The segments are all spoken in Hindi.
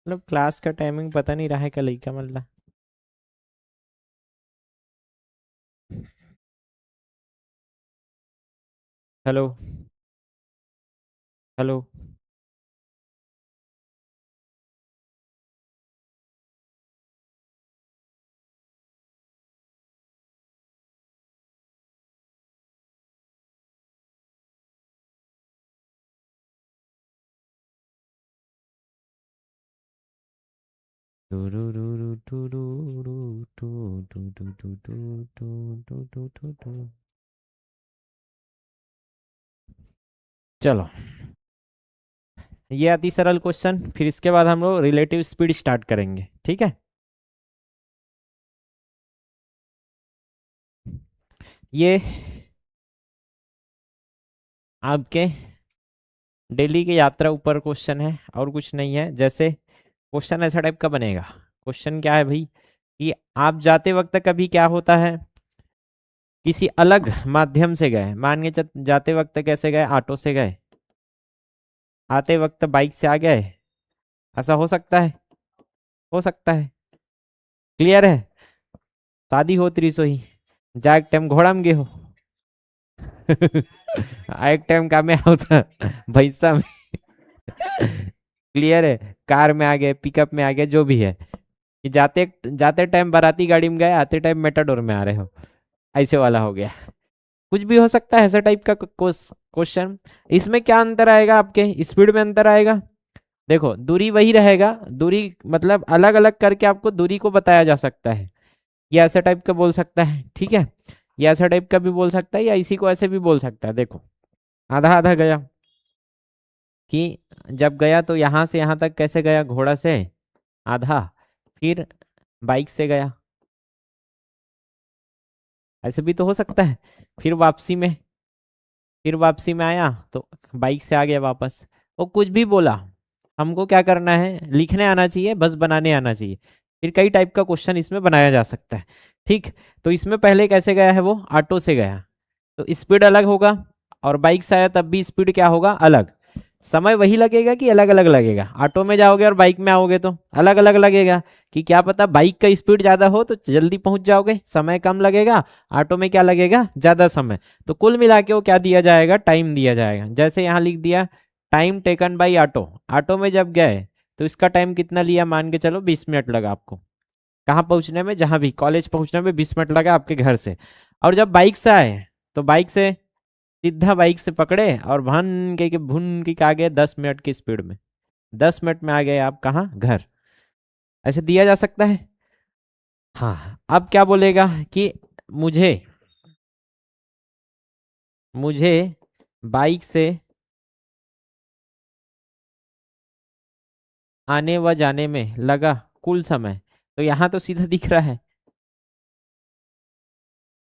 मतलब क्लास का टाइमिंग पता नहीं रहा है क्या लइका मतलब। हेलो। हेलो। चलो, ये अति सरल क्वेश्चन, फिर इसके बाद हम लोग रिलेटिव स्पीड स्टार्ट करेंगे, ठीक है। ये आपके डेली की यात्रा ऊपर क्वेश्चन है और कुछ नहीं है। जैसे क्वेश्चन ऐसा टाइप का बनेगा। क्वेश्चन क्या है भाई, कि आप जाते वक्त कभी क्या होता है, किसी अलग माध्यम से गए, मान के जाते वक्त कैसे गए, ऑटो से गए, आते वक्त बाइक से आ गए, ऐसा हो सकता है, हो सकता है। क्लियर है। शादी हो 300 ही, जा एक टाइम घोड़ा में गे हो। आ एक टाइम का में होता भैंसा में। क्लियर है। कार में आ गए, पिकअप में आ गए, जो भी है, कि जाते जाते टाइम बाराती गाड़ी में गए, आते टाइम मेटाडोर में आ रहे हो, ऐसे वाला हो गया। कुछ भी हो सकता है ऐसा टाइप का क्वेश्चन। इसमें क्या अंतर आएगा, आपके स्पीड में अंतर आएगा। देखो दूरी वही रहेगा, दूरी मतलब अलग अलग करके आपको दूरी को बताया जा सकता है। ये ऐसा टाइप का बोल सकता है, ठीक है। ये ऐसा टाइप का भी बोल सकता है, या इसी को ऐसे भी बोल सकता है। देखो आधा आधा गया, कि जब गया तो यहाँ से यहाँ तक कैसे गया, घोड़ा से आधा, फिर बाइक से गया, ऐसे भी तो हो सकता है। फिर वापसी में, फिर वापसी में आया तो बाइक से आ गया वापस। वो कुछ भी बोला, हमको क्या करना है, लिखने आना चाहिए, बस बनाने आना चाहिए। फिर कई टाइप का क्वेश्चन इसमें बनाया जा सकता है, ठीक। तो इसमें पहले कैसे गया है, वो ऑटो से गया, तो स्पीड अलग होगा। और बाइक से आया तब भी स्पीड क्या होगा, अलग। समय वही लगेगा कि अलग अलग लगेगा, ऑटो में जाओगे और बाइक में आओगे तो अलग अलग लगेगा। कि क्या पता बाइक का स्पीड ज़्यादा हो तो जल्दी पहुंच जाओगे, समय कम लगेगा। ऑटो में क्या लगेगा, ज़्यादा समय। तो कुल मिला के वो क्या दिया जाएगा, टाइम दिया जाएगा। जैसे यहाँ लिख दिया, time taken by auto. Auto में जब गए तो इसका टाइम कितना लिया, मान के चलो 20 मिनट लगा आपको, कहाँ पहुंचने में, जहां भी कॉलेज पहुंचने में 20 मिनट लगा आपके घर से। और जब बाइक से आए तो बाइक से सीधा बाइक से पकड़े और भुन के आ गए 10 मिनट की स्पीड में, 10 मिनट में आ गए आप कहाँ, घर। ऐसे दिया जा सकता है। हाँ, अब क्या बोलेगा, कि मुझे मुझे बाइक से आने व जाने में लगा कुल समय। तो यहाँ तो सीधा दिख रहा है,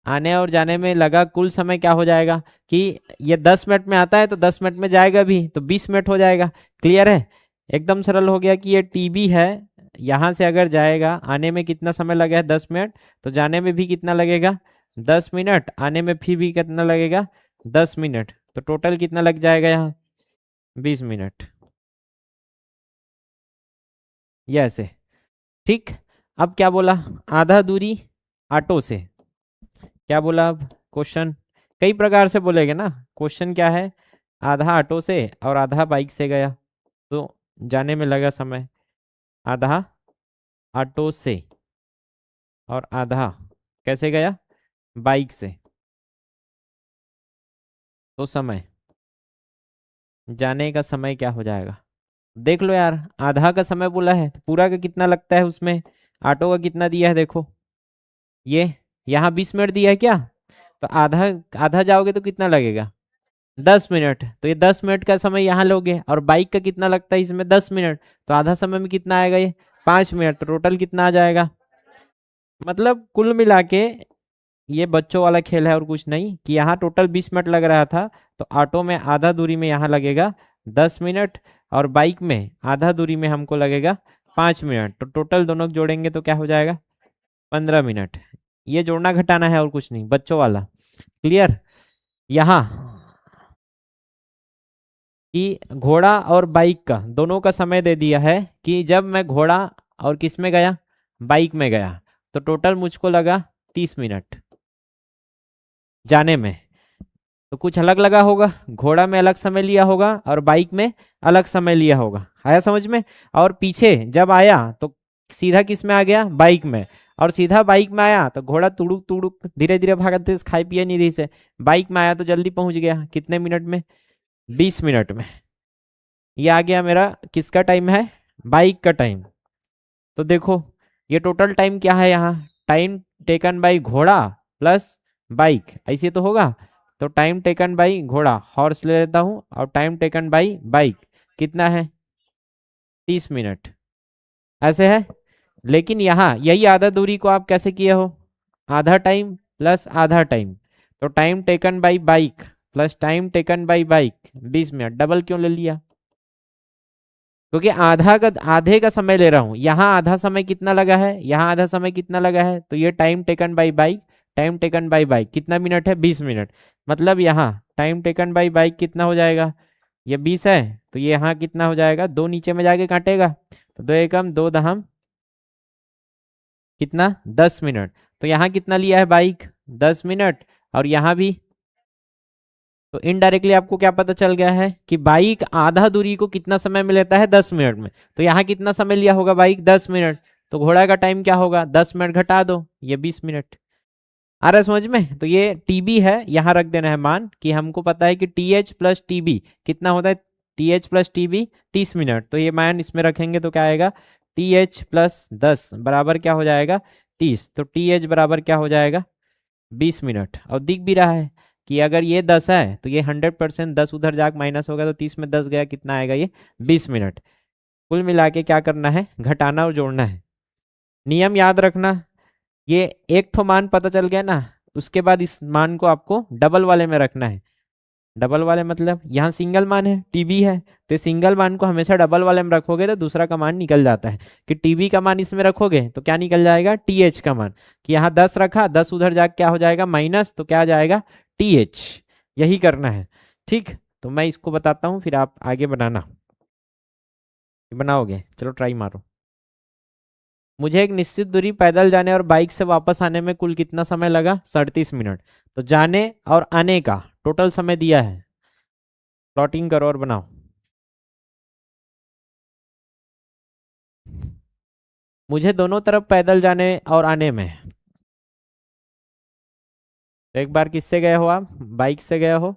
आने और जाने में लगा कुल समय क्या हो जाएगा, कि ये 10 मिनट में आता है तो 10 मिनट में जाएगा भी तो 20 मिनट हो जाएगा। क्लियर है। एकदम सरल हो गया कि ये टीबी है, यहाँ से अगर जाएगा, आने में कितना समय लगा है, 10 मिनट, तो जाने में भी कितना लगेगा, 10 मिनट, आने में फिर भी कितना लगेगा, 10 मिनट, तो टोटल कितना लग जाएगा यहाँ, 20 मिनट। ये ऐसे, ठीक। अब क्या बोला, आधा दूरी ऑटो से, क्या बोला अब क्वेश्चन, कई प्रकार से बोलेगे ना। क्वेश्चन क्या है, आधा ऑटो से और आधा बाइक से गया, तो जाने में लगा समय, आधा ऑटो से और आधा कैसे गया, बाइक से, तो समय, जाने का समय क्या हो जाएगा। देख लो यार, आधा का समय बोला है तो पूरा का कितना लगता है उसमें, ऑटो का कितना दिया है देखो, ये यहाँ 20 मिनट दिया है क्या, तो आधा, आधा जाओगे तो कितना लगेगा, 10 मिनट, तो ये 10 मिनट का समय यहाँ लोगे, और बाइक का कितना लगता है इसमें 10 मिनट, तो आधा समय में कितना आएगा ये 5 मिनट, तो टोटल कितना आ जाएगा। मतलब कुल मिला के ये बच्चों वाला खेल है और कुछ नहीं, कि यहाँ टोटल 20 मिनट लग रहा था, तो ऑटो में आधा दूरी में यहाँ लगेगा 10 मिनट, और बाइक में आधा दूरी में हमको लगेगा 5 मिनट, तो टोटल दोनों को जोड़ेंगे तो क्या हो जाएगा 15 मिनट। ये जोड़ना घटाना है और कुछ नहीं, बच्चों वाला। क्लियर। यहाँ कि घोड़ा और बाइक का दोनों का समय दे दिया है, कि जब मैं घोड़ा और किस में गया, बाइक में गया, तो टोटल मुझको लगा 30 मिनट जाने में। तो कुछ अलग लगा होगा, घोड़ा में अलग समय लिया होगा और बाइक में अलग समय लिया होगा, आया समझ में। और पीछे जब आया तो सीधा किस में आ गया, बाइक में, और सीधा बाइक में आया तो घोड़ा तुड़ुक तुड़ुक धीरे धीरे भागते खाई पिए निधि से, बाइक में आया तो जल्दी पहुंच गया, कितने मिनट में 20 मिनट में। ये आ गया मेरा किसका टाइम है, बाइक का टाइम। तो देखो ये टोटल टाइम क्या है, यहाँ टाइम टेकन बाई घोड़ा प्लस बाइक, ऐसे तो होगा। तो टाइम टेकन बाई घोड़ा, हॉर्स ले लेता हूँ, और टाइम टेकन बाई बाइक कितना है 30 मिनट, ऐसे है। लेकिन यहाँ यही आधा दूरी को आप कैसे किए हो, आधा टाइम प्लस आधा टाइम, तो time taken by bike plus time taken by bike 20 minute, double क्यों ले लिया, क्योंकि आधे का समय ले रहा हूं, यहाँ आधा समय कितना लगा है, यहाँ आधा समय कितना लगा है, तो ये time taken by bike, time taken by bike कितना मिनट है 20 मिनट। मतलब यहाँ टाइम टेकन बाई बाइक कितना हो जाएगा, ये 20 है, तो ये यहाँ कितना हो जाएगा, दो नीचे में जाके काटेगा, तो दो एकम दो दहम कितना 10 मिनट। तो यहाँ कितना लिया है बाइक 10 मिनट, और यहाँ भी। तो इनडायरेक्टली आपको क्या पता चल गया है कि बाइक आधा दूरी को कितना समय में लेता है 10 मिनट में, तो यहाँ कितना समय लिया होगा बाइक 10 मिनट, तो घोड़ा का टाइम क्या होगा 10 मिनट घटा दो, ये 20 मिनट। आ रहा है समझ में। तो ये टीबी है, यहाँ रख देना है मान, कि हमको पता है कि टी एच प्लस टीबी कितना होता है, T H plus TB 30 minute, तो ये मान इसमें रखेंगे तो क्या आएगा, टी एच प्लस 10 बराबर क्या हो जाएगा 30, तो टी एच बराबर क्या हो जाएगा 20 मिनट। और दिख भी रहा है कि अगर ये 10 है तो ये 100%, 10 उधर जाकर माइनस होगा, तो 30 में 10 गया, कितना आएगा ये 20 मिनट। कुल मिला के क्या करना है, घटाना और जोड़ना है। नियम याद रखना, ये एक ठो मान पता चल गया ना, उसके बाद इस मान को आपको डबल वाले में रखना है। डबल वाले मतलब यहाँ सिंगल मान है टीबी है, तो सिंगल मान को हमेशा डबल वाले में रखोगे तो दूसरा का मान निकल जाता है, कि टीबी का मान इसमें रखोगे तो क्या निकल जाएगा टीएच का मान, कि यहाँ 10 रखा, 10 उधर जाके क्या हो जाएगा माइनस, तो क्या आ जाएगा टीएच। यही करना है, ठीक। तो मैं इसको बताता हूँ, फिर आप आगे बनाना, बनाओगे, चलो ट्राई मारो। मुझे एक निश्चित दूरी पैदल जाने और बाइक से वापस आने में कुल कितना समय लगा 37 मिनट, तो जाने और आने का टोटल समय दिया है, प्लॉटिंग करो और बनाओ। मुझे दोनों तरफ पैदल जाने और आने में, तो एक बार किससे गए हो आप, बाइक से गए हो,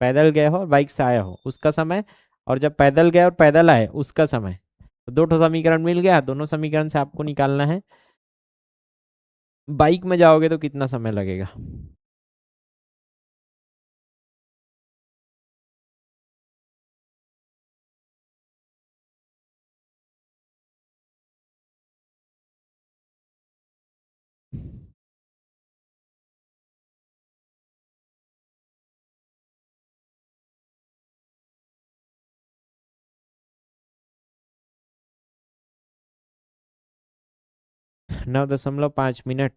पैदल गए हो और बाइक से आए हो उसका समय, और जब पैदल गए और पैदल आए उसका समय, तो दो ठो समीकरण मिल गया, दोनों समीकरण से आपको निकालना है बाइक में जाओगे तो कितना समय लगेगा। 9.5 मिनट।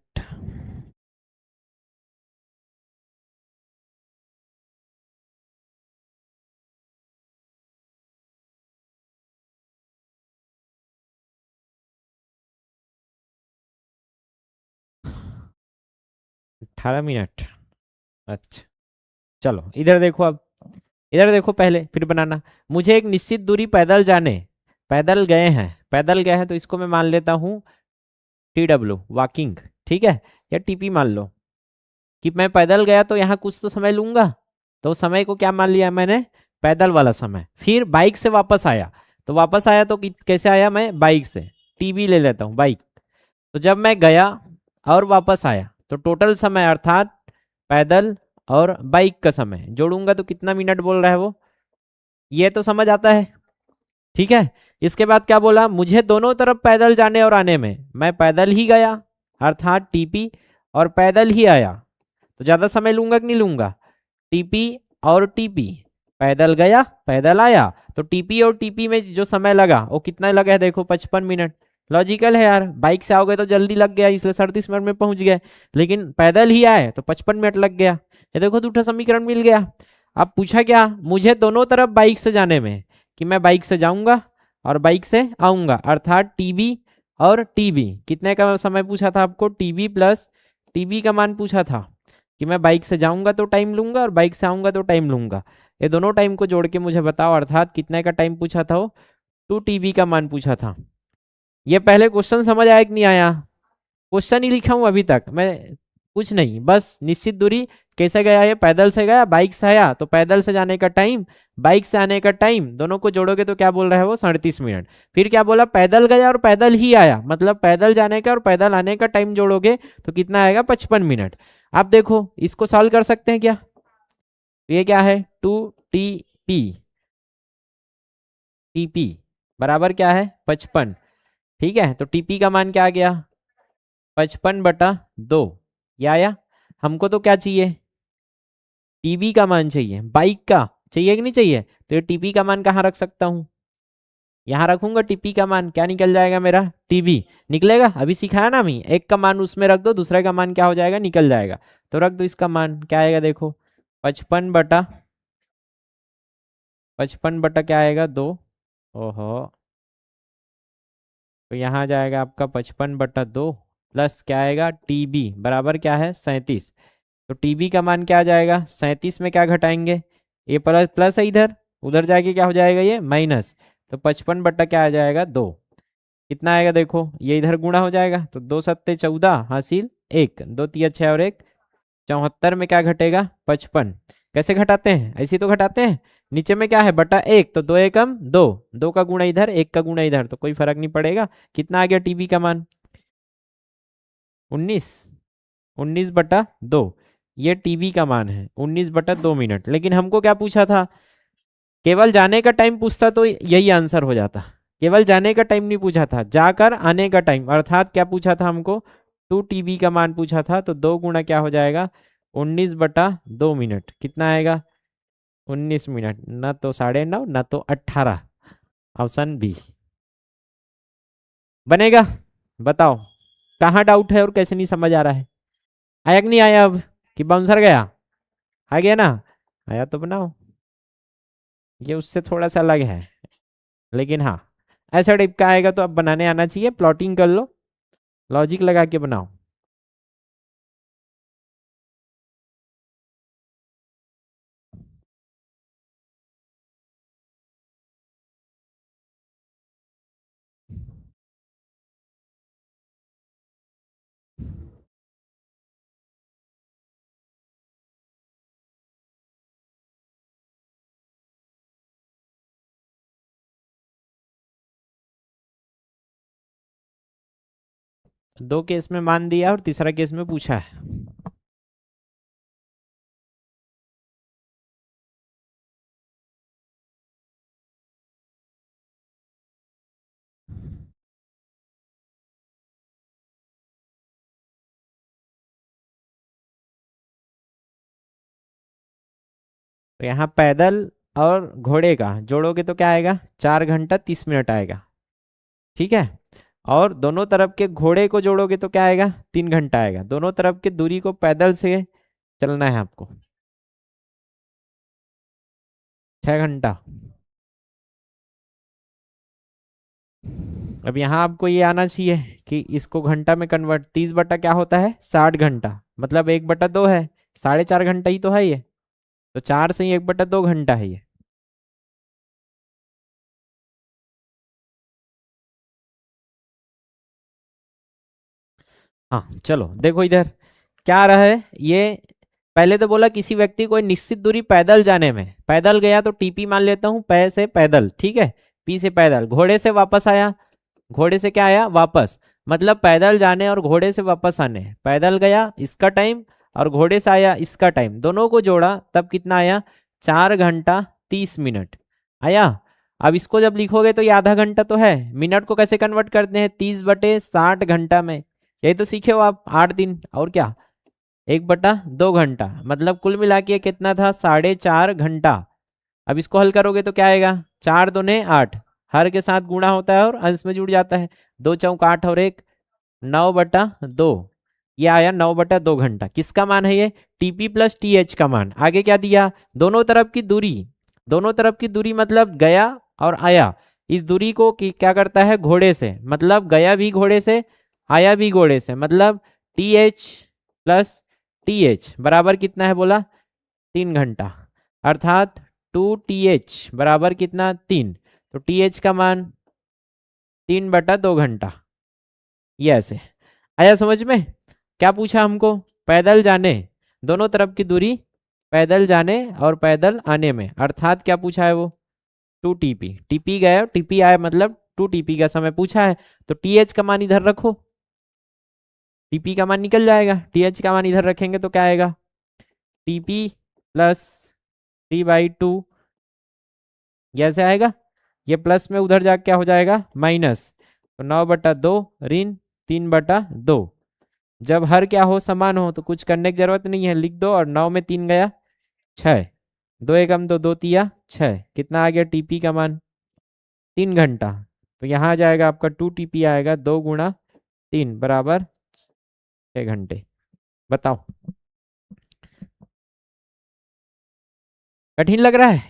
18 मिनट। अच्छा चलो इधर देखो अब, इधर देखो पहले फिर बनाना। मुझे एक निश्चित दूरी पैदल जाने, पैदल गए हैं तो इसको मैं मान लेता हूँ टी डब्ल्यू वॉकिंग, ठीक है, या टीपी मान लो, कि मैं पैदल गया तो यहाँ कुछ तो समय लूंगा, तो समय को क्या मान लिया मैंने पैदल वाला समय। फिर बाइक से वापस आया, तो वापस आया तो कैसे आया, मैं बाइक से, टीबी ले लेता हूँ बाइक। तो जब मैं गया और वापस आया तो टोटल समय अर्थात पैदल और बाइक का समय जोड़ूंगा तो कितना मिनट बोल रहा है वो, ये तो समझ आता है। ठीक है, इसके बाद क्या बोला, मुझे दोनों तरफ पैदल जाने और आने में, मैं पैदल ही गया अर्थात टीपी, और पैदल ही आया, तो ज्यादा समय लूंगा कि नहीं लूंगा, टीपी और टीपी, पैदल गया पैदल आया, तो टीपी और टीपी में जो समय लगा वो कितना लगा है, देखो 55 मिनट। लॉजिकल है यार, बाइक से आओगे तो जल्दी लग गया इसलिए 37 मिनट में पहुंच गए, लेकिन पैदल ही आए तो 55 मिनट लग गया। ये देखो दूसरा समीकरण मिल गया। अब पूछा क्या, मुझे दोनों तरफ बाइक से जाने में, कि मैं बाइक से जाऊंगा और बाइक से आऊंगा अर्थात टीबी और टीबी, कितने का समय पूछा था आपको, टीबी प्लस टीबी का मान पूछा था, कि मैं बाइक से जाऊंगा तो टाइम लूंगा और बाइक से आऊंगा तो टाइम लूंगा, ये दोनों टाइम को जोड़ के मुझे बताओ अर्थात कितने का टाइम पूछा था, वो 2 TB का मान पूछा था। ये पहले क्वेश्चन समझ आया कि नहीं आया, क्वेश्चन ही लिखा हूं अभी तक मैं, कुछ नहीं, बस निश्चित दूरी कैसे गया, ये पैदल से गया बाइक से आया, तो पैदल से जाने का टाइम बाइक से आने का टाइम दोनों को जोड़ोगे तो क्या बोल रहा है वो, 37 मिनट। फिर क्या बोला, पैदल गया और पैदल ही आया, मतलब पैदल जाने का और पैदल आने का टाइम जोड़ोगे तो कितना आएगा, 55 मिनट। आप देखो इसको सॉल्व कर सकते हैं क्या, ये क्या है 2 TP, टीपी बराबर क्या है 55, ठीक है, तो टीपी का मान क्या आ गया 55/2, या आया। हमको तो क्या चाहिए, टीबी का मान चाहिए, बाइक का चाहिए कि नहीं चाहिए, तो ये टीपी का मान कहाँ रख सकता हूँ, यहाँ रखूंगा टीपी का मान, क्या निकल जाएगा मेरा, टीबी निकलेगा, अभी सिखाया ना मैं, एक का मान उसमें रख दो दूसरे का मान क्या हो जाएगा, निकल जाएगा, तो रख दो इसका मान क्या आएगा, देखो 55/55 क्या आएगा 2, ओहो, तो यहाँ जाएगा आपका 55/2 प्लस क्या आएगा, टीबी बराबर क्या है 37, तो टीबी का मान क्या आ जाएगा, 37 में क्या घटाएंगे, ये प्लस प्लस है इधर, उधर जाके क्या हो जाएगा ये माइनस, तो 55 क्या आ जाएगा 2, कितना आएगा देखो, ये इधर गुणा हो जाएगा, तो 2 × 7 = 14 हासिल 1, 2 × 3 = 6 और 1 74 में क्या घटेगा 55, कैसे घटाते हैं, ऐसे तो घटाते हैं, नीचे में क्या है बटा 1, तो 2 × 1 = 2, 2 का गुणा इधर 1 का गुणा इधर, तो कोई फर्क नहीं पड़ेगा, कितना आ गया टीबी का मान 19, 19/2, ये टीबी का मान है 19/2 मिनट, लेकिन हमको क्या पूछा था, केवल जाने का टाइम पूछता तो यही आंसर हो जाता, केवल जाने का टाइम नहीं पूछा था, जाकर आने का टाइम, अर्थात क्या पूछा था हमको 2 TB का मान पूछा था, तो 2 गुणा क्या हो जाएगा 19/2 मिनट, कितना आएगा 19 मिनट, ना तो 9.5 ना तो 18, ऑप्शन बी बनेगा। बताओ कहाँ डाउट है और कैसे नहीं समझ आ रहा है, आया कि नहीं आया, अब कि बाउंसर गया, आ गया ना, आया तो बनाओ, ये उससे थोड़ा सा अलग है, लेकिन हाँ ऐसा टाइप का आएगा तो अब बनाने आना चाहिए, प्लॉटिंग कर लो, लॉजिक लगा के बनाओ। दो केस में मान दिया और तीसरा केस में पूछा है, तो यहाँ पैदल और घोड़े का जोड़ोगे तो क्या आएगा 4 घंटा 30 मिनट आएगा, ठीक है, और दोनों तरफ के घोड़े को जोड़ोगे तो क्या आएगा 3 घंटा आएगा, दोनों तरफ की दूरी को पैदल से चलना है आपको 6 घंटा। अब यहाँ आपको ये आना चाहिए कि इसको घंटा में कन्वर्ट, 30 बटा क्या होता है 60 घंटा, मतलब 1/2 है, 4.5 घंटा ही तो है ये, तो 4 से ही 1/2 घंटा है ये। हाँ चलो देखो इधर क्या आ रहा है, ये पहले तो बोला किसी व्यक्ति को निश्चित दूरी पैदल जाने में, पैदल गया तो टीपी मान लेता हूँ, पै से पैदल, ठीक है, पी से पैदल, घोड़े से वापस आया, घोड़े से क्या आया वापस, मतलब पैदल जाने और घोड़े से वापस आने, पैदल गया इसका टाइम और घोड़े से आया इसका टाइम, दोनों को जोड़ा तब कितना आया, 4 घंटा 30 मिनट आया। अब इसको जब लिखोगे तो ये आधा घंटा तो है, मिनट को कैसे कन्वर्ट करते हैं, 30/60 घंटा में। यही तो सीखे हो आप, 8 दिन और क्या, 1/2 घंटा, मतलब कुल मिला के कितना था, 4.5 घंटा। अब इसको हल करोगे तो क्या आएगा, 4 दूने 8, हर के साथ गुणा होता है और अंश में जुड़ जाता है, 2 चौक 8 और 1 9/2, ये आया 9/2 घंटा। किसका मान है ये, टीपी प्लस टी एच का मान। आगे क्या दिया, दोनों तरफ की दूरी, दोनों तरफ की दूरी मतलब गया और आया, इस दूरी को क्या करता है, घोड़े से, मतलब गया भी घोड़े से आया भी घोड़े से, मतलब T H plus T H बराबर कितना है बोला, 3 घंटा, अर्थात 2TH बराबर कितना, 3। तो TH का मान 3/2 घंटा। ये ऐसे आया समझ में। क्या पूछा हमको, पैदल जाने, दोनों तरफ की दूरी पैदल जाने और पैदल आने में, अर्थात क्या पूछा है वो, 2TP। टीपी गया टीपी आया, मतलब 2TP का समय पूछा है। तो TH का मान इधर रखो, टीपी का मान निकल जाएगा, TH का मान इधर रखेंगे तो क्या आएगा, TP प्लस 3/2, कैसे आएगा, ये प्लस में उधर जाके क्या हो जाएगा, माइनस। तो 9/2 ऋण 3/2। जब हर क्या हो, समान हो, तो कुछ करने की जरूरत नहीं है, लिख दो, और 9 में 3 गया 6, 2 एकम 2, 2 तिया 6, कितना आ गया टीपी का मान, 3 घंटा। तो यहाँ आ जाएगा आपका 2TP आएगा, 2 × 3 बराबर 6 घंटे। बताओ, कठिन लग रहा है,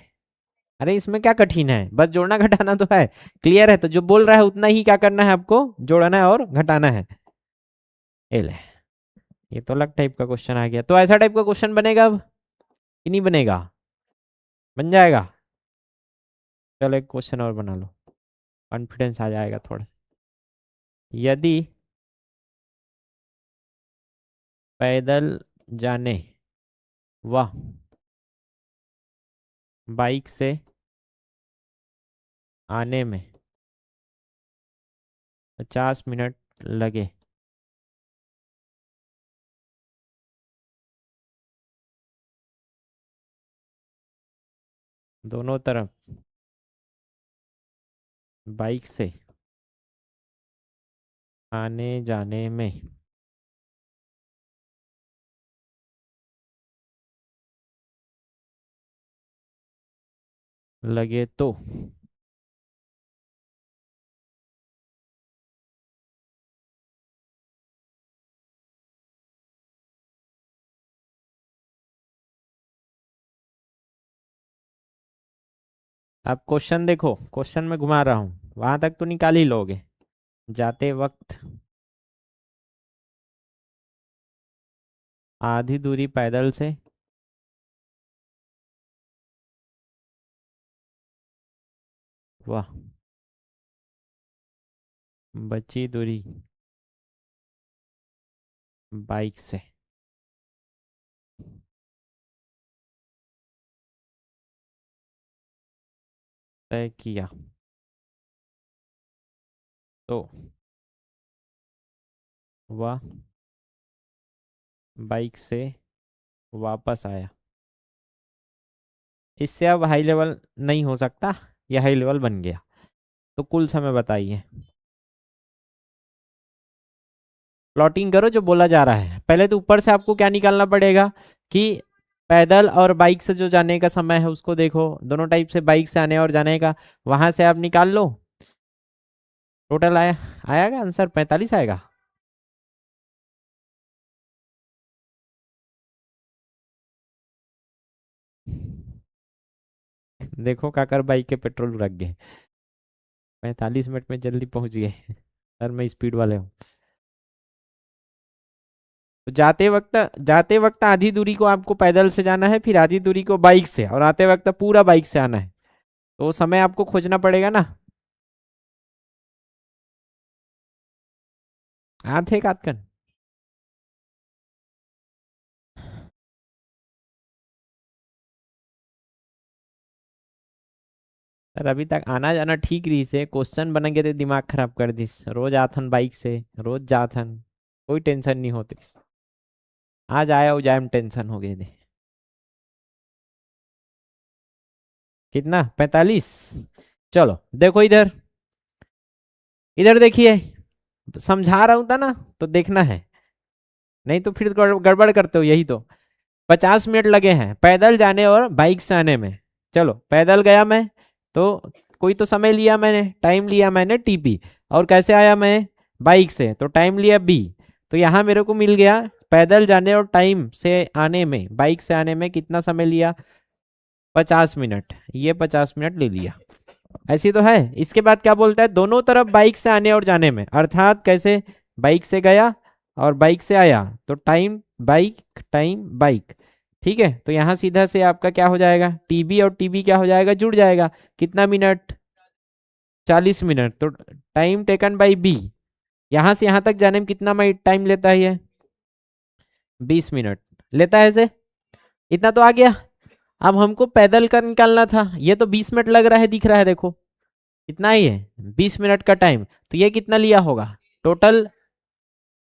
अरे इसमें क्या कठिन है, बस जोड़ना घटाना तो है, क्लियर है। तो जो बोल रहा है उतना ही क्या करना है आपको, जोड़ना है और घटाना है। ये ले, ये तो अलग टाइप का क्वेश्चन आ गया। तो ऐसा टाइप का क्वेश्चन बनेगा अब कि नहीं बनेगा, बन जाएगा। चलो एक क्वेश्चन और बना लो, कॉन्फिडेंस आ जाएगा थोड़ा। यदि पैदल जाने व बाइक से आने में 50 मिनट लगे, दोनों तरफ बाइक से आने जाने में लगे तो आप क्वेश्चन देखो, क्वेश्चन में घुमा रहा हूं, वहां तक तो निकाल ही लोगे। जाते वक्त आधी दूरी पैदल से, वाह, बची दूरी बाइक से तय किया, तो वह बाइक से वापस आया। इससे अब हाई लेवल नहीं हो सकता, यह हाई लेवल बन गया। तो कुल समय बताइए, प्लॉटिंग करो जो बोला जा रहा है। पहले तो ऊपर से आपको क्या निकालना पड़ेगा कि पैदल और बाइक से जो जाने का समय है उसको देखो, दोनों टाइप से बाइक से आने और जाने का, वहां से आप निकाल लो। टोटल आएगा आंसर 45 आएगा। देखो काकर बाइक के पेट्रोल रख गए, 45 मिनट में जल्दी पहुंच गए। सर मैं स्पीड वाले हूँ। तो जाते वक्त आधी दूरी को आपको पैदल से जाना है, फिर आधी दूरी को बाइक से, और आते वक्त पूरा बाइक से आना है। तो वो समय आपको खोजना पड़ेगा ना, आधे काटकन। सर अभी तक आना जाना ठीक रही से, क्वेश्चन बन गए तो दिमाग खराब कर दिस, रोज आथन बाइक से, रोज जाथन, कोई टेंशन नहीं होती। आज आया हो जाए टेंशन हो गई थी। कितना 45। चलो देखो इधर, इधर देखिए, समझा रहा हूं था ना, तो देखना है, नहीं तो फिर गड़बड़ करते हो। यही तो 50 मिनट लगे हैं पैदल जाने और बाइक से आने में। चलो पैदल गया मैं, तो कोई तो समय लिया मैंने, टाइम लिया मैंने टीपी। और कैसे आया मैं, बाइक से, तो टाइम लिया बी। तो यहाँ मेरे को मिल गया पैदल जाने और टाइम से आने में, बाइक से आने में कितना समय लिया, 50 मिनट। ये 50 मिनट ले लिया, ऐसी तो है। इसके बाद क्या बोलता है, दोनों तरफ बाइक से आने और जाने में, अर्थात कैसे, बाइक से गया और बाइक से आया, तो टाइम बाइक, टाइम बाइक। ठीक है, तो यहाँ सीधा से आपका क्या हो जाएगा, टीबी और टीबी क्या हो जाएगा, जुड़ जाएगा। कितना मिनट, 40 मिनट। तो टाइम टेकन बाई बी, यहाँ से यहाँ तक जाने में कितना टाइम लेता है ये, 20 मिनट लेता है से। इतना तो आ गया। अब हमको पैदल का निकालना था, ये तो 20 मिनट लग रहा है, दिख रहा है देखो, इतना ही है, 20 मिनट का टाइम। तो ये कितना लिया होगा टोटल,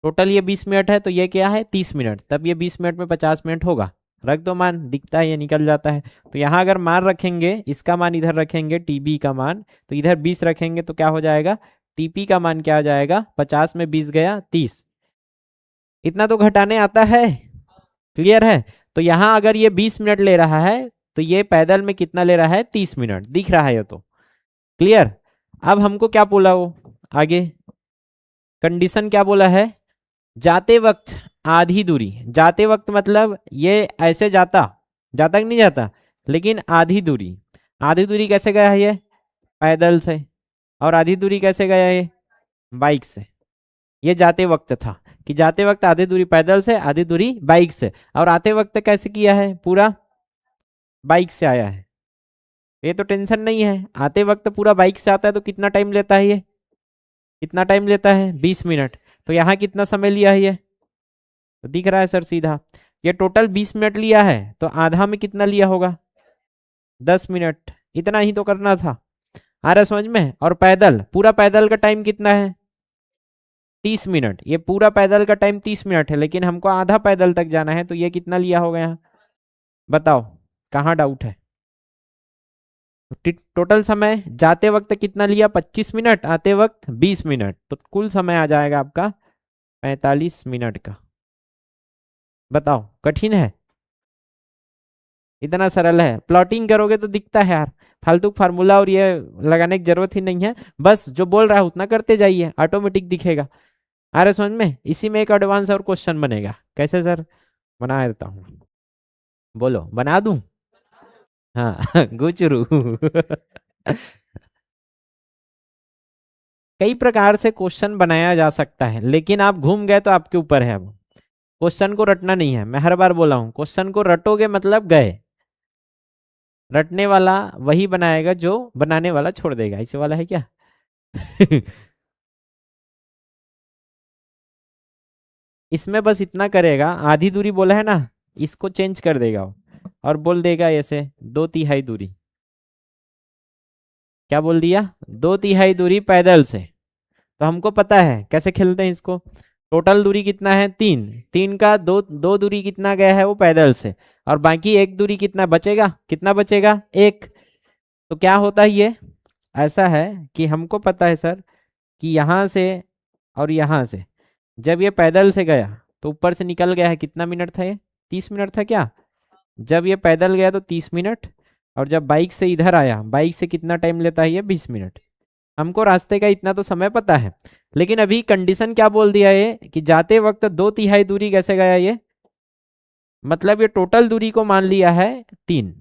टोटल ये 20 मिनट है, तो ये क्या है 30 मिनट, तब ये 20 मिनट में 50 मिनट होगा। रख दो मान, दिखता है ये निकल जाता है। तो यहाँ अगर मान रखेंगे, इसका मान इधर रखेंगे, टीबी का मान, तो इधर 20 रखेंगे तो क्या हो जाएगा, टीपी का मान क्या आ जाएगा, 50 में 20 गया 30। इतना तो घटाने आता है, क्लियर है। तो यहाँ अगर ये 20 मिनट ले रहा है, तो ये पैदल में कितना ले रहा है, 30 मिनट, दिख रहा है ये तो, क्लियर। अब हमको क्या बोला वो आगे, कंडीशन क्या बोला है, जाते वक्त आधी दूरी, जाते वक्त मतलब ये ऐसे जाता, जाता कि नहीं जाता, लेकिन आधी दूरी, आधी दूरी कैसे गया है ये, पैदल से। और आधी दूरी कैसे गया है ये, बाइक से। ये जाते वक्त था, कि जाते वक्त आधी दूरी पैदल से, आधी दूरी बाइक से। और आते वक्त कैसे किया है, पूरा बाइक से आया है। ये तो टेंशन नहीं है, आते वक्त पूरा बाइक से आता है, तो कितना टाइम लेता है ये, कितना टाइम लेता है, 20 मिनट। तो यहाँ कितना समय लिया है ये, तो दिख रहा है सर सीधा, ये टोटल 20 मिनट लिया है, तो आधा में कितना लिया होगा, 10 मिनट। इतना ही तो करना था, आ रहा समझ में। और पैदल, पूरा पैदल का टाइम कितना है, 30 मिनट। ये पूरा पैदल का टाइम 30 मिनट है, लेकिन हमको आधा पैदल तक जाना है, तो ये कितना लिया होगा यहाँ, बताओ कहाँ डाउट है। टोटल समय जाते वक्त कितना लिया, 25 मिनट, आते वक्त 20 मिनट, तो कुल समय आ जाएगा आपका 45 मिनट का। बताओ कठिन है, इतना सरल है। प्लॉटिंग करोगे तो दिखता है यार, फालतू फार्मूला और ये लगाने की जरूरत ही नहीं है, बस जो बोल रहा है उतना करते जाइए, ऑटोमेटिक दिखेगा। आ रहा समझ में। इसी में एक एडवांस और क्वेश्चन बनेगा, कैसे सर, बना देता हूँ, बोलो बना दूं। हाँ गुचरू कई प्रकार से क्वेश्चन बनाया जा सकता है, लेकिन आप घूम गए तो आपके ऊपर है। अब क्वेश्चन को रटना नहीं है, मैं हर बार बोला हूँ, क्वेश्चन को रटोगे मतलब गए। रटने वाला वही बनाएगा जो बनाने वाला छोड़ देगा, इसे वाला है क्या इसमें बस इतना करेगा, आधी दूरी बोला है ना, इसको चेंज कर देगा वो, और बोल देगा ऐसे 2/3 दूरी। क्या बोल दिया, 2/3 दूरी पैदल से। तो हमको पता है कैसे खेलते हैं इसको, टोटल दूरी कितना है, 3, 3 का दो, दो दूरी कितना गया है वो पैदल से, और बाकी एक दूरी कितना बचेगा, कितना बचेगा, एक। तो क्या होता है ये, ऐसा है कि हमको पता है सर कि यहाँ से और यहाँ से जब ये पैदल से गया, तो ऊपर से निकल गया है, कितना मिनट था ये, 30 मिनट था क्या, जब ये पैदल गया तो 30 मिनट। और जब बाइक से इधर आया, बाइक से कितना टाइम लेता है ये, 20 मिनट। हमको रास्ते का इतना तो समय पता है, लेकिन अभी कंडीशन क्या बोल दिया है कि जाते वक्त 2/3 दूरी कैसे गया ये, मतलब ये टोटल दूरी को मान लिया है 3।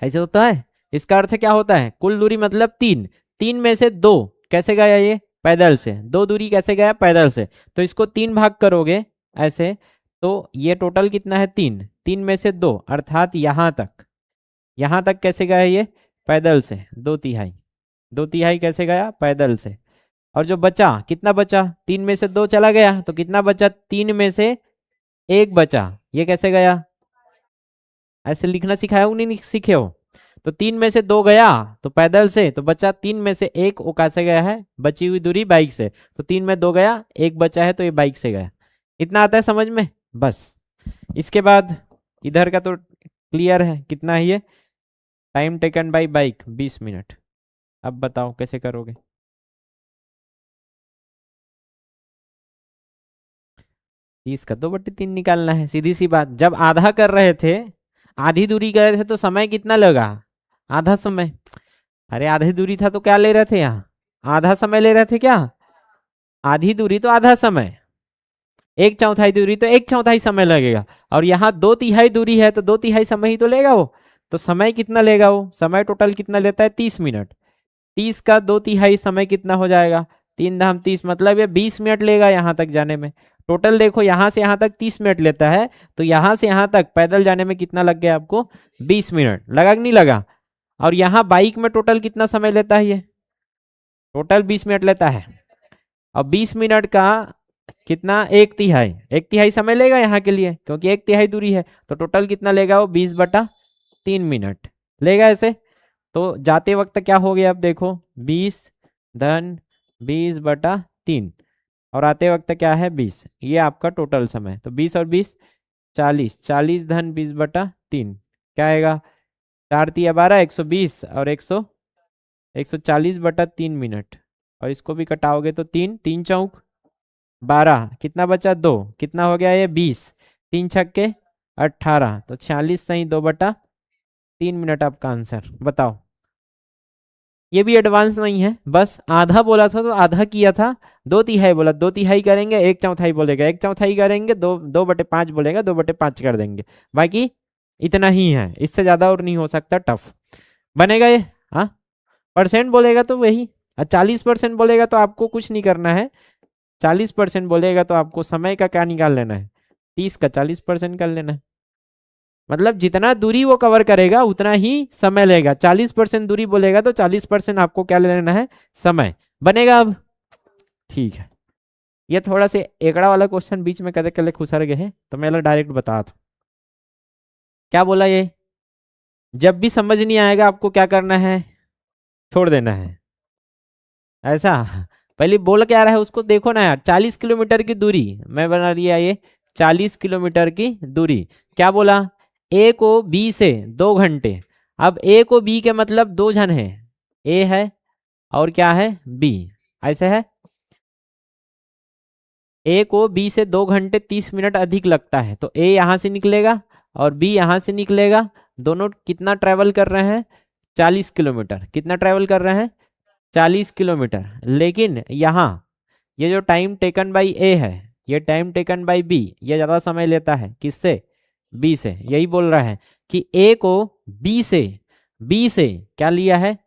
ऐसे होता है, इसका अर्थ क्या होता है, कुल दूरी मतलब 3, 3 में से 2 कैसे गया ये, पैदल से, 2 दूरी कैसे गया, पैदल से। तो इसको 3 भाग करोगे ऐसे, तो ये टोटल कितना है, 3, 3 में से 2, अर्थात यहाँ तक, यहाँ तक कैसे गया ये, पैदल से, 2/3, 2/3 कैसे गया, पैदल से। और जो बचा कितना बचा, 3 में से 2 चला गया, तो कितना बचा, 3 में से 1 बचा, ये कैसे गया, ऐसे लिखना सिखाया हूं नहीं सीखे हो। तो 3 में से 2 गया तो पैदल से, तो बचा 3 में से 1, वो कैसे गया है, बची हुई दूरी बाइक से। तो 3 में 2 गया, 1 बचा है, तो ये बाइक से गया। इतना आता है समझ में। बस। इसके बाद इधर का तो क्लियर है, कितना है ये, time taken by bike 20 minute. अब बताओ कैसे करोगे। 30 का 2/3 निकालना है, सीधी सी बात। जब आधा कर रहे थे, आधी दूरी कर रहे थे तो समय कितना लगा, आधा समय। अरे आधी दूरी था तो क्या ले रहे थे यहाँ, आधा समय ले रहे थे क्या, आधी दूरी तो आधा समय, एक चौथाई दूरी तो एक चौथाई समय लगेगा। और यहाँ 2/3 दूरी है तो 2/3 समय ही तो लेगा वो। तो समय कितना लेगा वो, समय टोटल कितना लेता है, 30 मिनट। 30 का 2/3 समय कितना हो जाएगा, 3 धाम 30, मतलब ये 20 मिनट लेगा यहाँ तक जाने में। टोटल देखो यहाँ से यहाँ तक 30 मिनट लेता है, तो यहाँ से यहाँ तक पैदल जाने में कितना लग गया आपको, 20 मिनट लगा कि नहीं लगा। और यहाँ बाइक में टोटल कितना समय लेता है ये, टोटल 20 मिनट लेता है। और 20 मिनट का कितना, 1/3, 1/3 समय लेगा यहाँ के लिए, क्योंकि 1/3 दूरी है। तो टोटल कितना लेगा वो, 20/3 मिनट लेगा ऐसे। तो जाते वक्त क्या हो गया, अब देखो 20 धन 20/3, और आते वक्त क्या है 20, ये आपका टोटल समय। तो 20 और 20 40, 40 धन 20/3 क्या आएगा, 4×3 = 12, 120, और 140/3 मिनट। और इसको भी कटाओगे तो 3 3 चौक 12, कितना बचा 2, कितना हो गया ये 20, 3 छक्के 18, तो 46 सही 2/3 मिनट आपका आंसर। बताओ। ये भी एडवांस नहीं है, बस आधा बोला था तो आधा किया था, 2/3 बोला 2/3 करेंगे, एक चौथाई बोलेगा एक चौथाई करेंगे, 2/5 बोलेगा 2/5 कर देंगे। बाकी इतना ही है, इससे ज्यादा और नहीं हो सकता टफ बनेगा ये। हाँ, परसेंट बोलेगा तो वही, 40% बोलेगा तो आपको कुछ नहीं करना है। 40% बोलेगा तो आपको समय का क्या निकाल लेना है, 30 का 40% कर लेना है। मतलब जितना दूरी वो कवर करेगा उतना ही समय लेगा। 40% दूरी बोलेगा तो 40% आपको क्या लेना है, समय। बनेगा अब, ठीक है। ये थोड़ा से एकड़ा वाला क्वेश्चन बीच में कदे कदे खुसर गए हैं, तो मैं डायरेक्ट बता दूं। क्या बोला ये, जब भी समझ नहीं आएगा आपको क्या करना है, छोड़ देना है, ऐसा। पहले बोल क्या रहा है उसको देखो ना यार, 40 किलोमीटर की दूरी मैं बना दिया ये, 40 किलोमीटर की दूरी। क्या बोला, ए को बी से 2 घंटे। अब ए को बी के मतलब दो जन है, ए है और क्या है बी, ऐसे है। ए को बी से 2 घंटे 30 मिनट अधिक लगता है, तो ए यहां से निकलेगा और बी यहां से निकलेगा। दोनों कितना ट्रेवल कर रहे हैं, 40 किलोमीटर। कितना ट्रेवल कर रहे हैं, 40 किलोमीटर। लेकिन यहाँ ये जो टाइम टेकन बाई ए है, ये टाइम टेकन बाई बी, ये ज़्यादा समय लेता है किससे, बी से। यही बोल रहा है कि ए को बी से क्या लिया है,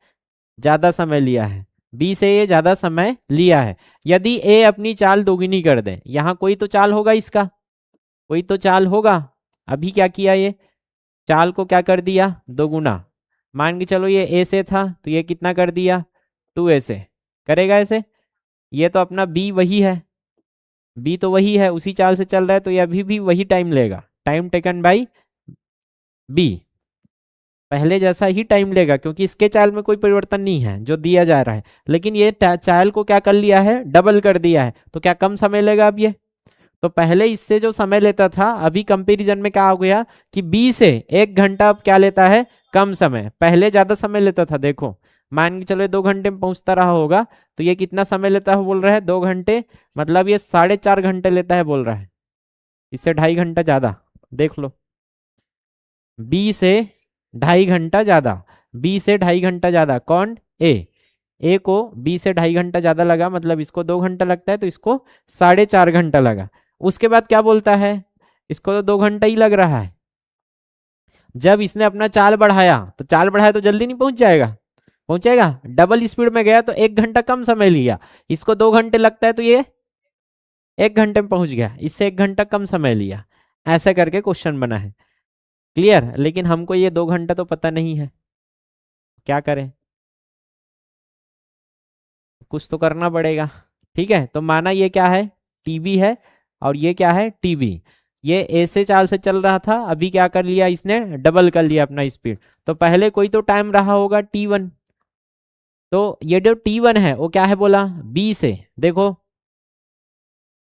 ज़्यादा समय लिया है, बी से ये ज़्यादा समय लिया है। यदि ए अपनी चाल दोगुनी कर दे, यहाँ कोई तो चाल होगा इसका, कोई तो चाल होगा। अभी क्या किया ये, चाल को क्या कर दिया, दोगुना। मान के चलो ये ए से था तो ये कितना कर दिया, 2a से करेगा ऐसे। ये तो अपना बी वही है, बी तो वही है, उसी चाल से चल रहा है, तो ये अभी भी वही टाइम लेगा, टाइम टेकन बाई बी पहले जैसा ही टाइम लेगा, क्योंकि इसके चाल में कोई परिवर्तन नहीं है जो दिया जा रहा है। लेकिन ये चाल को क्या कर लिया है, डबल कर दिया है, तो क्या कम समय लेगा अब ये। तो पहले इससे जो समय लेता था, अभी कंपैरिजन में क्या हो गया कि बी से 1 घंटा अब क्या लेता है, कम समय। पहले ज्यादा समय लेता था, देखो मान के चलो 2 घंटे में पहुंचता रहा होगा, तो ये कितना समय लेता है बोल रहा है, 2 घंटे, मतलब ये 4.5 घंटे लेता है बोल रहा है, इससे 2.5 घंटा ज्यादा। देख लो, बी से 2.5 घंटा ज्यादा, बी से 2.5 घंटा ज्यादा कौन, ए को बी से 2.5 घंटा ज्यादा लगा, मतलब इसको 2 घंटा लगता है तो इसको 4.5 घंटा लगा। उसके बाद क्या बोलता है, इसको तो 2 घंटा ही लग रहा है। जब इसने अपना चाल बढ़ाया, तो चाल बढ़ाया तो जल्दी नहीं पहुंच जाएगा, पहुंचेगा। डबल स्पीड में गया तो 1 घंटा कम समय लिया, इसको 2 घंटे लगता है तो ये 1 घंटे में पहुंच गया, इससे 1 घंटा कम समय लिया। ऐसा करके क्वेश्चन बना है, क्लियर। लेकिन हमको ये 2 घंटा तो पता नहीं है, क्या करें, कुछ तो करना पड़ेगा। ठीक है, तो माना ये क्या है, टीबी है, और ये क्या है, टीबी। ये ऐसे चाल से चल रहा था, अभी क्या कर लिया इसने, डबल कर लिया अपना स्पीड। तो पहले कोई तो टाइम रहा होगा T1, तो ये जो T1 है वो क्या है बोला, बी से, देखो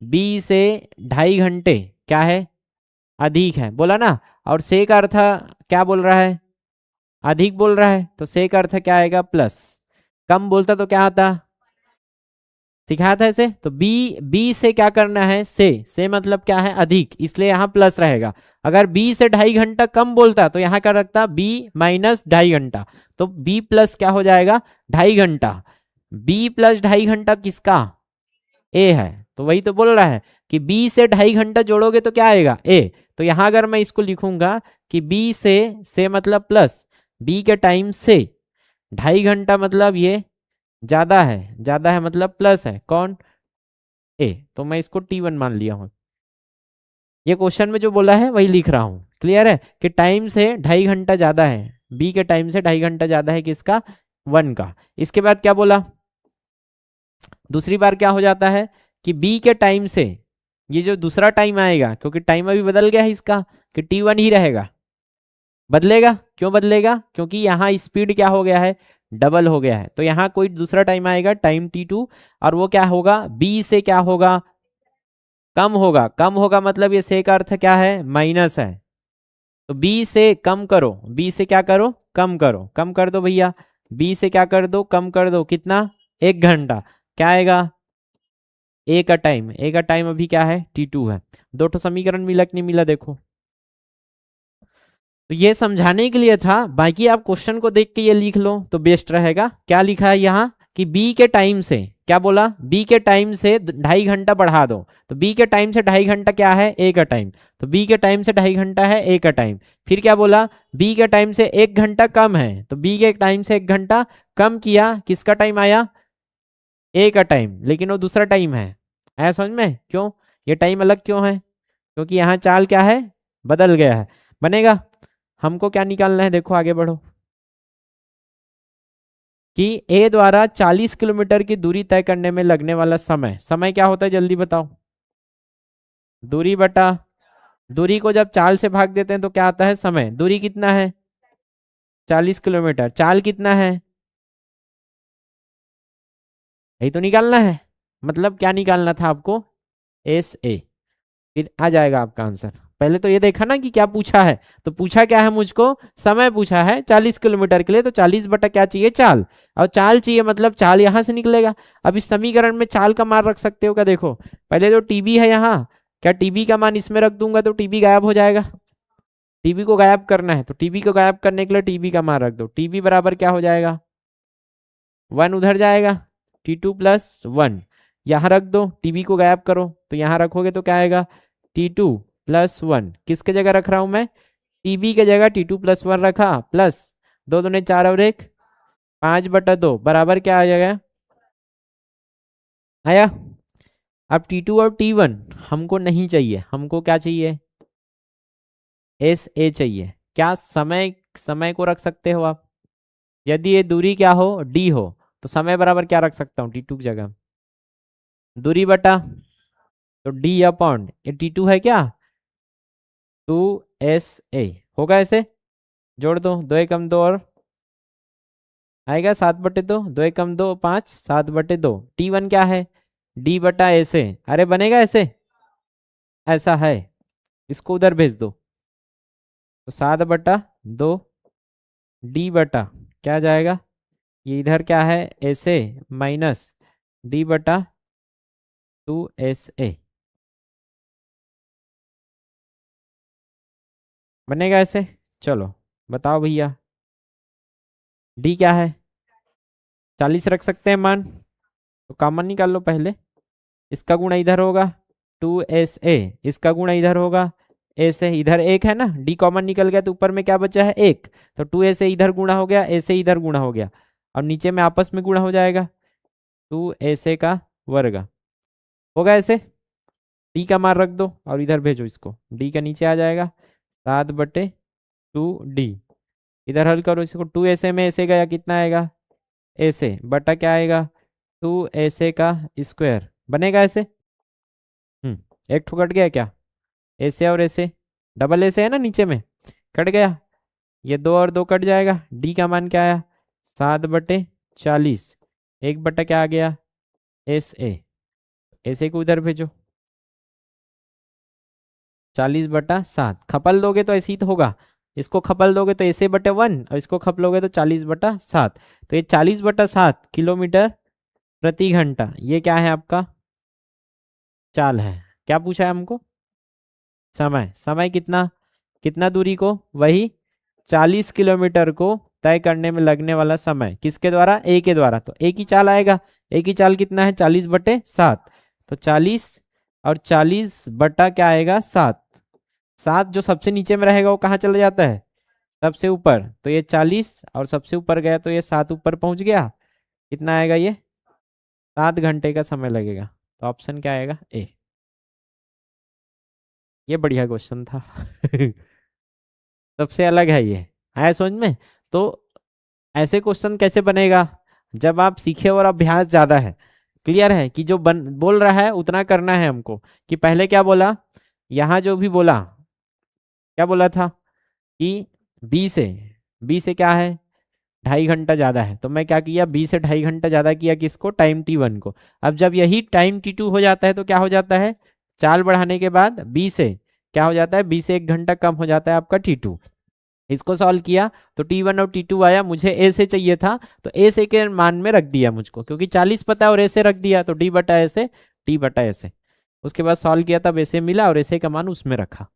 बी से 2.5 घंटे क्या है, अधिक है, बोला ना। और से का अर्थ क्या बोल रहा है, अधिक बोल रहा है, तो से का अर्थ क्या आएगा, प्लस। कम बोलता तो क्या आता, सिखाया था इसे। तो बी, बी से क्या करना है, से मतलब क्या है, अधिक, इसलिए यहाँ प्लस रहेगा। अगर बी से 2.5 घंटा कम बोलता तो यहाँ क्या रखता, बी माइनस 2.5 घंटा। तो बी प्लस क्या हो जाएगा, 2.5 घंटा। बी प्लस 2.5 घंटा किसका, ए है। तो वही तो बोल रहा है कि बी से 2.5 घंटा जोड़ोगे तो क्या आएगा, ए। तो यहाँ अगर मैं इसको लिखूंगा कि बी से मतलब प्लस, बी के टाइम से 2.5 घंटा मतलब ये ज्यादा है, ज्यादा है मतलब प्लस है, कौन, ए। तो मैं इसको T1 मान लिया हूँ। ये क्वेश्चन में जो बोला है वही लिख रहा हूँ, क्लियर है कि टाइम से 2.5 घंटा ज्यादा है, बी के टाइम से 2.5 घंटा ज्यादा है किसका, 1 का। इसके बाद क्या बोला, दूसरी बार क्या हो जाता है कि बी के टाइम से ये जो दूसरा टाइम आएगा, क्योंकि टाइम अभी बदल गया है इसका, कि T1 ही रहेगा, बदलेगा। क्यों बदलेगा, क्योंकि यहाँ स्पीड क्या हो गया है, डबल हो गया है। तो यहाँ कोई दूसरा टाइम आएगा, टाइम T2, और वो क्या होगा, बी से क्या होगा, कम होगा। कम होगा मतलब ये से का अर्थ क्या है, माइनस है। तो बी से कम करो, बी से क्या करो, कम करो, कम कर दो भैया। बी से क्या कर दो, कम कर दो, कितना, 1 घंटा। क्या आएगा, ए का टाइम, ए का टाइम अभी क्या है, T2 है। दो ठो समीकरण मिला कि नहीं मिला, देखो। तो ये समझाने के लिए था, बाकी आप क्वेश्चन को देख के ये लिख लो तो बेस्ट रहेगा। क्या लिखा है यहाँ कि बी के टाइम से, क्या बोला, बी के टाइम से 2.5 घंटा बढ़ा दो। तो बी के टाइम से 2.5 घंटा क्या है, ए का टाइम। तो बी के टाइम से 2.5 घंटा है ए का टाइम। फिर क्या बोला, बी के टाइम से 1 घंटा कम है, तो बी के टाइम से 1 घंटा कम किया, किसका टाइम आया, ए का टाइम, लेकिन वो दूसरा टाइम है। आया समझ में, क्यों ये टाइम अलग क्यों है, क्योंकि यहाँ चाल क्या है, बदल गया है। बनेगा। हमको क्या निकालना है, देखो आगे बढ़ो, कि ए द्वारा 40 किलोमीटर की दूरी तय करने में लगने वाला समय, समय क्या होता है जल्दी बताओ, दूरी बटा, दूरी को जब चाल से भाग देते हैं तो क्या आता है, समय। दूरी कितना है, 40 किलोमीटर, चाल कितना है, यही तो निकालना है। मतलब क्या निकालना था आपको, एस ए। फिर आ जाएगा आपका आंसर। पहले तो ये देखा ना कि क्या पूछा है, तो पूछा क्या है मुझको, समय पूछा है 40 किलोमीटर के लिए, तो 40 बटा क्या चाहिए, चाल। और चाल चाहिए मतलब चाल यहाँ से निकलेगा। अब इस समीकरण में चाल का मान रख सकते हो क्या, देखो पहले जो टीबी है यहाँ, क्या टीबी का मान इसमें रख दूंगा तो टीबी गायब हो जाएगा। टीबी को गायब करना है तो टीबी को गायब करने के लिए टीबी का मान रख दो। टीबी बराबर क्या हो जाएगा, 1 उधर जाएगा, T2 + 1 यहाँ रख दो। टीबी को गायब करो तो यहाँ रखोगे तो क्या आएगा, T2 + 1। किसके जगह रख रहा हूं मैं, टीबी के जगह T2 + 1 रखा, प्लस 2 दूने 4 और 1 5/2 बराबर क्या आ जाएगा, आया। अब T2 और T1 हमको नहीं चाहिए, हमको क्या चाहिए, एस ए चाहिए। क्या समय, समय को रख सकते हो आप, यदि ये दूरी क्या हो, डी हो, तो समय बराबर क्या रख सकता हूँ, T2 की जगह दूरी बटा, तो डी अपॉन ये T2 है क्या, 2SA होगा ऐसे। जोड़ दो, 2 × 2 और आएगा 7/2, 2 × 2 5, 7/2। T1 क्या है, D बटा ऐसे, अरे बनेगा ऐसे, ऐसा है, इसको उधर भेज दो। तो 7/2 D बटा क्या जाएगा, ये इधर क्या है, ऐसे माइनस D/2SA बनेगा ऐसे। चलो बताओ भैया, डी क्या है, 40 रख सकते हैं मान, तो कॉमन निकाल लो पहले। इसका गुणा इधर होगा 2SA, इसका गुणा इधर होगा ए से, इधर 1 है ना, डी कॉमन निकल गया तो ऊपर में क्या बचा है 1। तो 2A इधर गुणा हो गया, ए से इधर गुणा हो गया, और नीचे में आपस में गुणा हो जाएगा, 2SA का वर्ग होगा ऐसे। डी का मान रख दो और इधर भेजो इसको, डी का नीचे आ जाएगा 7/2D। इधर हल करो इसको, 2SA में ऐसे गया कितना आएगा, ऐसे बटा क्या आएगा, 2SA का स्क्वायर बनेगा ऐसे। एक ठो कट गया क्या, ऐसे और ऐसे, डबल ऐसे है ना नीचे में, कट गया। ये 2 और 2 कट जाएगा, डी का मान क्या आया, 7/40। एक बटा क्या आ गया, SA, ऐसे को उधर भेजो। 40/7 खपल दोगे तो ऐसे ही तो होगा, इसको खपल दोगे तो ऐसे बटे 1 और इसको खपलोगे तो 40/7। तो ये 40/7 किलोमीटर प्रति घंटा, ये क्या है आपका चाल है। क्या पूछा है हमको, समय। समय कितना, कितना दूरी को, वही 40 किलोमीटर को तय करने में लगने वाला समय किसके द्वारा, ए के द्वारा। तो ए की चाल आएगा, ए की चाल कितना है 40/7, तो 40 और 40 बटा क्या आएगा 7। 7 जो सबसे नीचे में रहेगा वो कहाँ चला जाता है, सबसे ऊपर। तो ये 40 और सबसे ऊपर गया तो ये 7 ऊपर पहुंच गया, कितना आएगा ये 7 घंटे का समय लगेगा। तो ऑप्शन क्या आएगा ए। ये बढ़िया क्वेश्चन था सबसे अलग है ये, आया समझ में। तो ऐसे क्वेश्चन कैसे बनेगा, जब आप सीखे और अभ्यास ज्यादा है। क्लियर है कि जो बोल रहा है उतना करना है हमको। कि पहले क्या बोला, यहाँ जो भी बोला क्या बोला था कि बी से क्या है 2.5 घंटा ज्यादा है, तो मैं क्या किया बी से 2.5 घंटा ज्यादा किया, किसको, टाइम T1 को। अब जब यही टाइम T2 हो जाता है तो क्या हो जाता है, चाल बढ़ाने के बाद बी से क्या हो जाता है, बी से 1 घंटा कम हो जाता है आपका T2। इसको सॉल्व किया तो T1 और T2 आया, मुझे ए से चाहिए था तो ए से के मान में रख दिया मुझको, क्योंकि 40 पता है और ए से रख दिया तो D/A से T/A से। उसके बाद सॉल्व किया तब ऐसे मिला और ऐसे का मान उसमें रखा।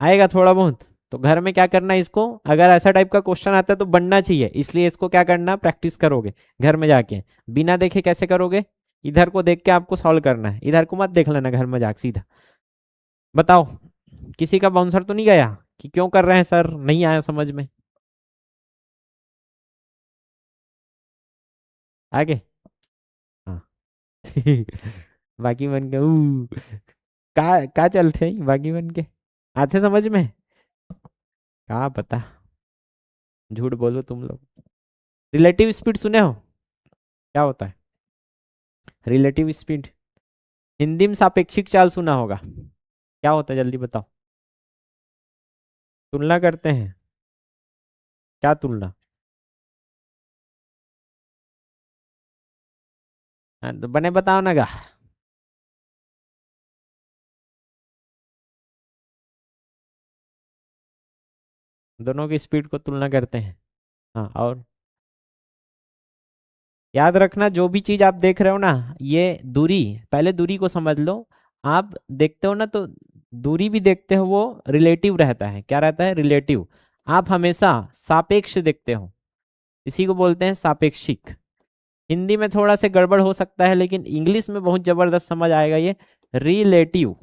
आएगा थोड़ा बहुत तो घर में क्या करना है इसको, अगर ऐसा टाइप का क्वेश्चन आता है तो बनना चाहिए, इसलिए इसको क्या करना प्रैक्टिस करोगे घर में जाके। बिना देखे कैसे करोगे, इधर को देख के आपको सॉल्व करना है, इधर को मत देख लेना घर में जाके सीधा। बताओ किसी का बाउंसर तो नहीं गया कि क्यों कर रहे हैं सर, नहीं आया समझ में। आगे हाँ बाकी बन के का चलते हैं बाकी बन के आते समझ में, क्या पता, झूठ बोलो तुम लोग। रिलेटिव स्पीड सुने हो, क्या होता है रिलेटिव स्पीड, हिंदी में सापेक्षिक चाल सुना होगा, क्या होता है जल्दी बताओ। तुलना करते हैं, क्या तुलना, हाँ तो बने बताओ ना गा। दोनों की स्पीड को तुलना करते हैं, हाँ। और याद रखना जो भी चीज आप देख रहे हो ना, ये दूरी, पहले दूरी को समझ लो। आप देखते हो ना तो दूरी भी देखते हो, वो रिलेटिव रहता है, क्या रहता है रिलेटिव। आप हमेशा सापेक्ष देखते हो, इसी को बोलते हैं सापेक्षिक। हिंदी में थोड़ा से गड़बड़ हो सकता है लेकिन इंग्लिश में बहुत जबरदस्त समझ आएगा ये, रिलेटिव।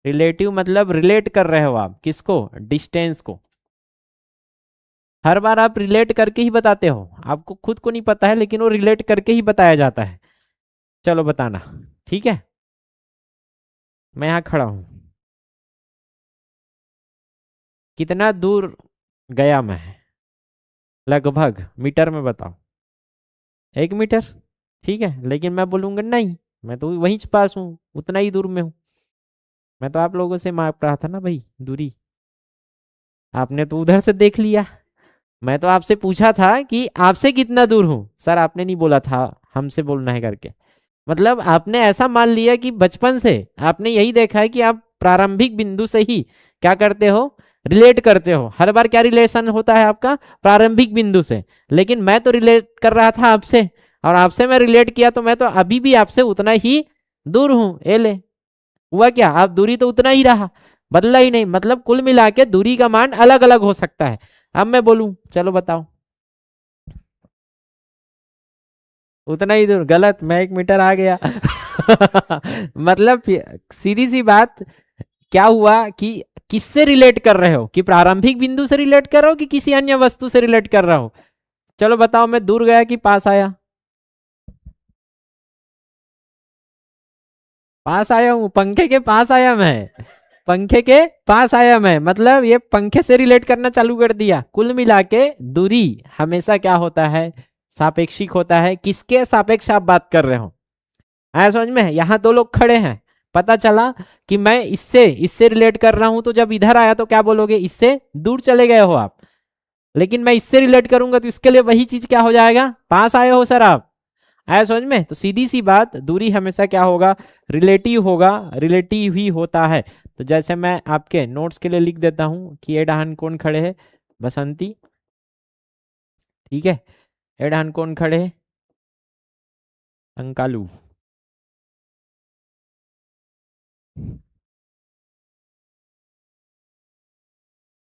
रिलेटिव मतलब रिलेट कर रहे हो आप किसको, डिस्टेंस को। हर बार आप रिलेट करके ही बताते हो, आपको खुद को नहीं पता है लेकिन वो रिलेट करके ही बताया जाता है। चलो बताना, ठीक है। मैं यहाँ खड़ा हूं, कितना दूर गया मैं, लगभग मीटर में बताओ। 1 मीटर, ठीक है। लेकिन मैं बोलूंगा नहीं, मैं तो वहीं पास हूँ, उतना ही दूर में हूँ। मैं तो आप लोगों से माप रहा था ना भाई दूरी, आपने तो उधर से देख लिया। मैं तो आपसे पूछा था कि आपसे कितना दूर हूँ, सर आपने नहीं बोला था हमसे बोलना है करके। मतलब आपने ऐसा मान लिया कि बचपन से आपने यही देखा है कि आप प्रारंभिक बिंदु से ही क्या करते हो, रिलेट करते हो। हर बार क्या रिलेशन होता है आपका, प्रारंभिक बिंदु से। लेकिन मैं तो रिलेट कर रहा था आपसे, और आपसे मैं रिलेट किया तो मैं तो अभी भी आपसे उतना ही दूर हूं। ए ले, हुआ क्या, आप दूरी तो उतना ही रहा, बदला ही नहीं। मतलब कुल मिला के दूरी का मान अलग अलग हो सकता है। अब मैं बोलूं, चलो बताओ, उतना ही दूर गलत, मैं 1 मीटर आ गया मतलब सीधी सी बात, क्या हुआ कि किससे रिलेट कर रहे हो, कि प्रारंभिक बिंदु से रिलेट कर रहे हो कि किसी अन्य वस्तु से रिलेट कर रहा हो। चलो बताओ, मैं दूर गया कि पास आया, पास आया हूं, पंखे के पास आया मैं, पंखे के पास आया मैं, मतलब ये पंखे से रिलेट करना चालू कर दिया। कुल मिला के दूरी हमेशा क्या होता है, सापेक्षिक होता है। किसके सापेक्ष आप बात कर रहे हो, आया समझ में। यहाँ दो लोग खड़े हैं, पता चला कि मैं इससे इससे रिलेट कर रहा हूं, तो जब इधर आया तो क्या बोलोगे, इससे दूर चले गए हो आप। लेकिन मैं इससे रिलेट करूंगा तो इसके लिए वही चीज क्या हो जाएगा, पास आए हो सर आप। आया समझ में? तो सीधी सी बात, दूरी हमेशा क्या होगा, रिलेटिव होगा, रिलेटिव ही होता है। तो जैसे मैं आपके नोट्स के लिए लिख देता हूं कि ए डहान कौन खड़े हैं, बसंती, ठीक है, ए डहान कौन खड़े हैं, अंकालू,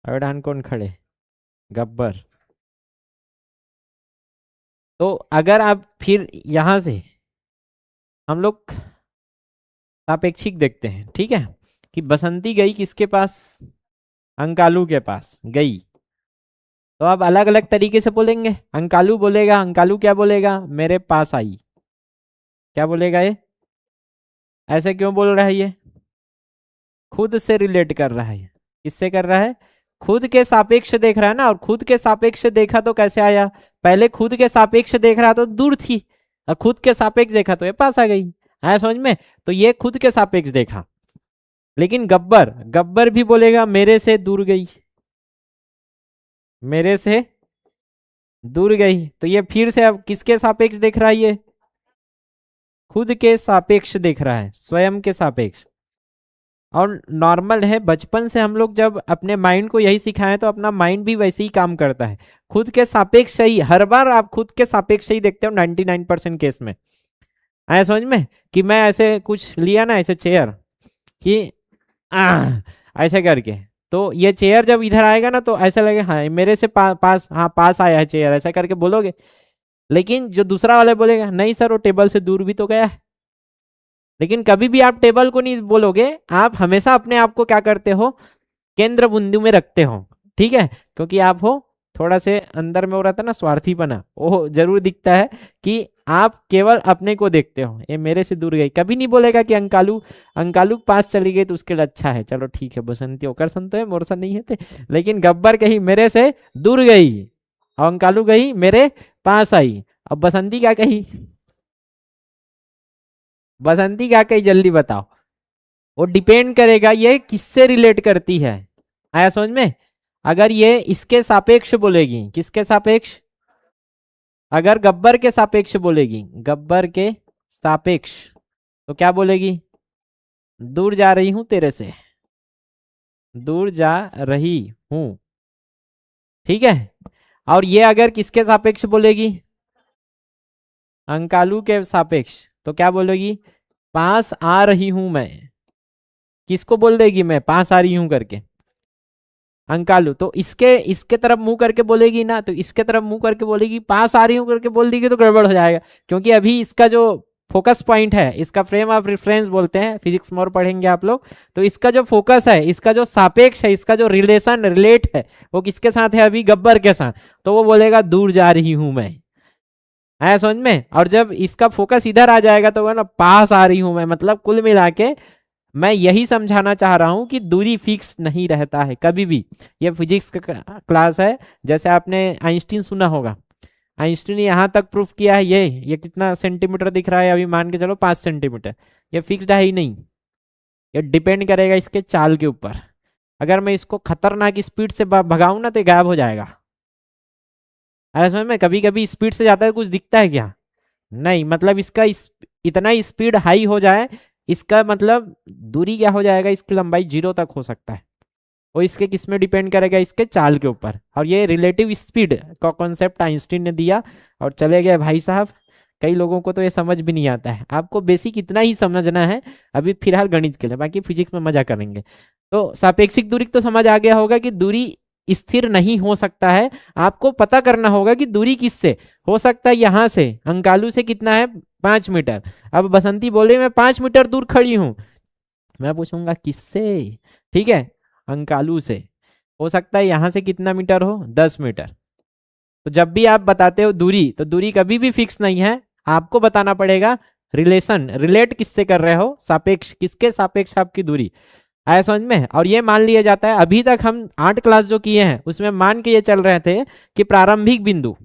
ए डहान कौन खड़े, गब्बर। तो अगर आप फिर यहां से हम लोग सापेक्षिक देखते हैं, ठीक है, कि बसंती गई किसके पास, अंकालू के पास गई, तो आप अलग अलग तरीके से बोलेंगे। अंकालू बोलेगा, अंकालू क्या बोलेगा, मेरे पास आई, क्या बोलेगा ये, ऐसे क्यों बोल रहा है ये, खुद से रिलेट कर रहा है, किससे कर रहा है, खुद के सापेक्ष देख रहा है ना, और खुद के सापेक्ष देखा तो कैसे आया, पहले खुद के सापेक्ष देख रहा तो दूर थी, और खुद के सापेक्ष देखा तो ये पास आ गई, आया समझ में? तो ये खुद के सापेक्ष देखा। लेकिन गब्बर, गब्बर भी बोलेगा मेरे से दूर गई, मेरे से दूर गई, तो ये फिर से अब किसके सापेक्ष देख रहा है, ये खुद के सापेक्ष देख रहा है, स्वयं के सापेक्ष। और नॉर्मल है, बचपन से हम लोग जब अपने माइंड को यही सिखाएं तो अपना माइंड भी वैसे ही काम करता है, खुद के सापेक्ष ही, हर बार आप खुद के सापेक्ष ही देखते हो 99% केस में। आया समझ में? कि मैं ऐसे कुछ लिया ना, ऐसे चेयर, कि ऐसे करके, तो ये चेयर जब इधर आएगा ना तो ऐसा लगे हाँ मेरे से पास, हाँ पास आया है चेयर, ऐसा करके बोलोगे। लेकिन जो दूसरा वाला बोलेगा नहीं सर वो टेबल से दूर भी तो गया है। लेकिन कभी भी आप टेबल को नहीं बोलोगे, आप हमेशा अपने आप को क्या करते हो, केंद्र बिंदु में रखते हो, ठीक है, क्योंकि आप हो थोड़ा से अंदर में हो रहा था ना स्वार्थीपना, वो जरूर दिखता है कि आप केवल अपने को देखते हो, ये मेरे से दूर गई, कभी नहीं बोलेगा कि अंकालू, अंकालू पास चली गई तो उसके लिए अच्छा है, चलो ठीक है बसंती होकर संतो है मोरसा नहीं है थे। लेकिन गब्बर कही मेरे से दूर गई, और अंकालू गई मेरे पास आई। अब बसंती क्या कही, बसंती क्या कही जल्दी बताओ, वो डिपेंड करेगा ये किससे रिलेट करती है, आया समझ में? अगर ये इसके सापेक्ष बोलेगी, किसके सापेक्ष, अगर गब्बर के सापेक्ष बोलेगी, गब्बर के सापेक्ष, तो क्या बोलेगी, दूर जा रही हूं तेरे से, दूर जा रही हूं, ठीक है। और ये अगर किसके सापेक्ष बोलेगी, अंकालू के सापेक्ष, तो क्या बोलेगी, पास आ रही हूं मैं, किसको बोल देगी मैं पास आ रही हूं करके, अंकालू। तो इसके इसके तरफ मुंह करके बोलेगी ना, तो इसके तरफ मुंह करके बोलेगी, पास आ रही हूं करके बोल देगी तो गड़बड़ हो जाएगा, क्योंकि अभी इसका जो फोकस पॉइंट है, इसका फ्रेम ऑफ रेफरेंस बोलते हैं, फिजिक्स में और पढ़ेंगे आप लोग, तो इसका जो फोकस है, इसका जो सापेक्ष है, इसका जो रिलेशन रिलेट है, वो किसके साथ है, अभी गब्बर के साथ, तो वो बोलेगा दूर जा रही हूं मैं, आया समझ में? और जब इसका फोकस इधर आ जाएगा तो वो ना पास आ रही हूं मैं, मतलब कुल मिला के मैं यही समझाना चाह रहा हूं कि दूरी फिक्स नहीं रहता है कभी भी। ये फिजिक्स का क्लास है, जैसे आपने आइंस्टीन सुना होगा, आइंस्टीन ने यहाँ तक प्रूफ किया है, ये कितना सेंटीमीटर दिख रहा है, अभी मान के चलो 5 सेंटीमीटर, ये फिक्स्ड है ही नहीं, ये डिपेंड करेगा इसके चाल के ऊपर। अगर मैं इसको खतरनाक स्पीड से भगाऊं ना तो ये गायब हो जाएगा। अरे समझ में, कभी कभी स्पीड से जाता है कुछ दिखता है क्या, नहीं, मतलब इसका इतना स्पीड हाई हो जाए, इसका मतलब दूरी क्या हो जाएगा, इसकी लंबाई 0 तक हो सकता है। वो इसके किस में डिपेंड करेगा, इसके चाल के ऊपर। और ये रिलेटिव स्पीड का कॉन्सेप्ट आइंस्टीन ने दिया और चले गए भाई साहब। कई लोगों को तो ये समझ भी नहीं आता है, आपको बेसिक इतना ही समझना है अभी फिलहाल गणित के लिए, बाकी फिजिक्स में मजा करेंगे। तो सापेक्षिक दूरी तो समझ आ गया होगा कि दूरी स्थिर नहीं हो सकता है, आपको पता करना होगा कि दूरी किससे हो सकता है, यहां से अंकालू से कितना है 5 मीटर। अब बसंती बोले मैं 5 मीटर दूर खड़ी हूं, मैं पूछूंगा किससे, ठीक है, अंकालू से, हो सकता है यहां से कितना मीटर हो 10 मीटर। तो जब भी आप बताते हो दूरी, तो दूरी कभी भी फिक्स नहीं है, आपको बताना पड़ेगा रिलेशन, रिलेट किससे कर रहे हो, सापेक्ष, किसके सापेक्ष आपकी दूरी, आया समझ में? और ये मान लिया जाता है, अभी तक हम 8 क्लास जो किए हैं उसमें मान के ये चल रहे थे कि प्रारंभिक बिंदु,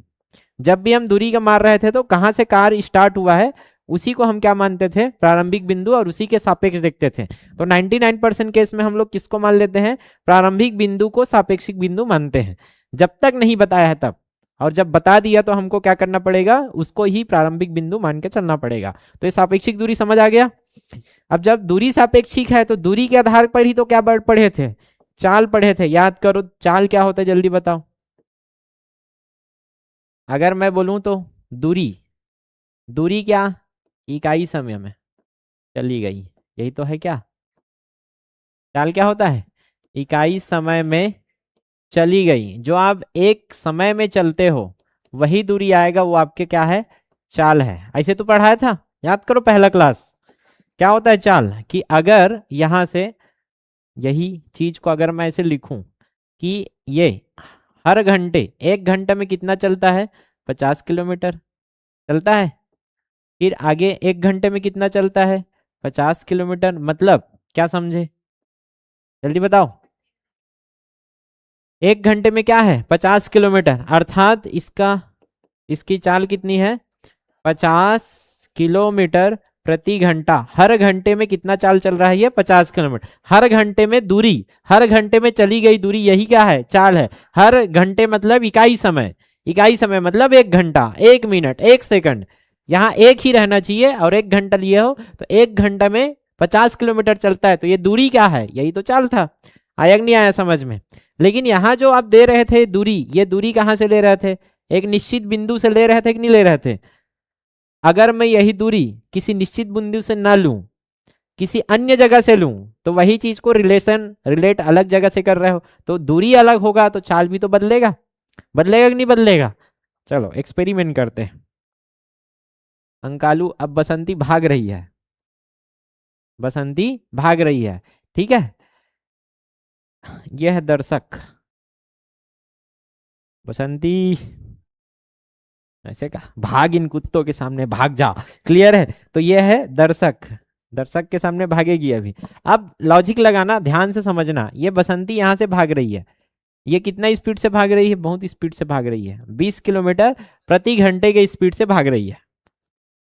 जब भी हम दूरी का मार रहे थे तो कहाँ से कार स्टार्ट हुआ है उसी को हम क्या मानते थे, प्रारंभिक बिंदु, और उसी के सापेक्ष देखते थे। तो 99% केस में हम लोग किसको मान लेते हैं, प्रारंभिक बिंदु को सापेक्षिक बिंदु मानते हैं, जब तक नहीं बताया है तब। और जब बता दिया तो हमको क्या करना पड़ेगा, उसको ही प्रारंभिक बिंदु मान के चलना पड़ेगा। तो ये सापेक्षिक दूरी समझ आ गया। अब जब दूरी सापेक्षिक है तो दूरी के आधार पर ही तो क्या पढ़े थे, चाल पढ़े थे। याद करो चाल क्या होता है, जल्दी बताओ। अगर मैं बोलूं तो दूरी, दूरी क्या, इकाई समय में चली गई, यही तो है क्या। चाल क्या होता है, इकाई समय में चली गई। जो आप एक समय में चलते हो वही दूरी आएगा, वो आपके क्या है, चाल है। ऐसे तो पढ़ाया था, याद करो पहला क्लास। क्या होता है चाल, कि अगर यहां से यही चीज को अगर मैं ऐसे लिखूं कि ये हर घंटे, एक घंटे में कितना चलता है, 50 किलोमीटर चलता है। फिर आगे एक घंटे में कितना चलता है, 50 किलोमीटर। मतलब क्या समझे, जल्दी बताओ। एक घंटे में क्या है, 50 किलोमीटर, अर्थात इसकी चाल कितनी है, 50 किलोमीटर प्रति घंटा। हर घंटे में कितना चाल चल रहा है, ये 50 किलोमीटर। हर घंटे में दूरी, हर घंटे में चली गई दूरी, यही क्या है, चाल है। हर घंटे मतलब इकाई समय, इकाई समय मतलब एक घंटा, एक मिनट, एक सेकंड। यहाँ एक ही रहना चाहिए, और एक घंटा लिए हो तो एक घंटा में 50 किलोमीटर चलता है, तो ये दूरी क्या है, यही तो चाल था। आया कि नहीं आया समझ में। लेकिन यहाँ जो आप दे रहे थे दूरी, ये दूरी कहाँ से ले रहे थे, एक निश्चित बिंदु से ले रहे थे कि नहीं ले रहे थे। अगर मैं यही दूरी किसी निश्चित बिंदु से ना लूं, किसी अन्य जगह से लूं, तो वही चीज को रिलेट अलग जगह से कर रहे हो, तो दूरी अलग होगा तो चाल भी तो बदलेगा, बदलेगा कि नहीं बदलेगा। चलो एक्सपेरिमेंट करते हैं। अंकालू, अब बसंती भाग रही है, बसंती भाग रही है, ठीक है। यह है दर्शक, बसंती, ऐसे कहा भाग इन कुत्तों के सामने, भाग जा, क्लियर है। तो ये है दर्शक, दर्शक के सामने भागेगी अभी। अब लॉजिक लगाना, ध्यान से समझना। ये बसंती यहाँ से भाग रही है, ये कितना स्पीड से भाग रही है, बहुत स्पीड से भाग रही है, 20 किलोमीटर प्रति घंटे के स्पीड से भाग रही है,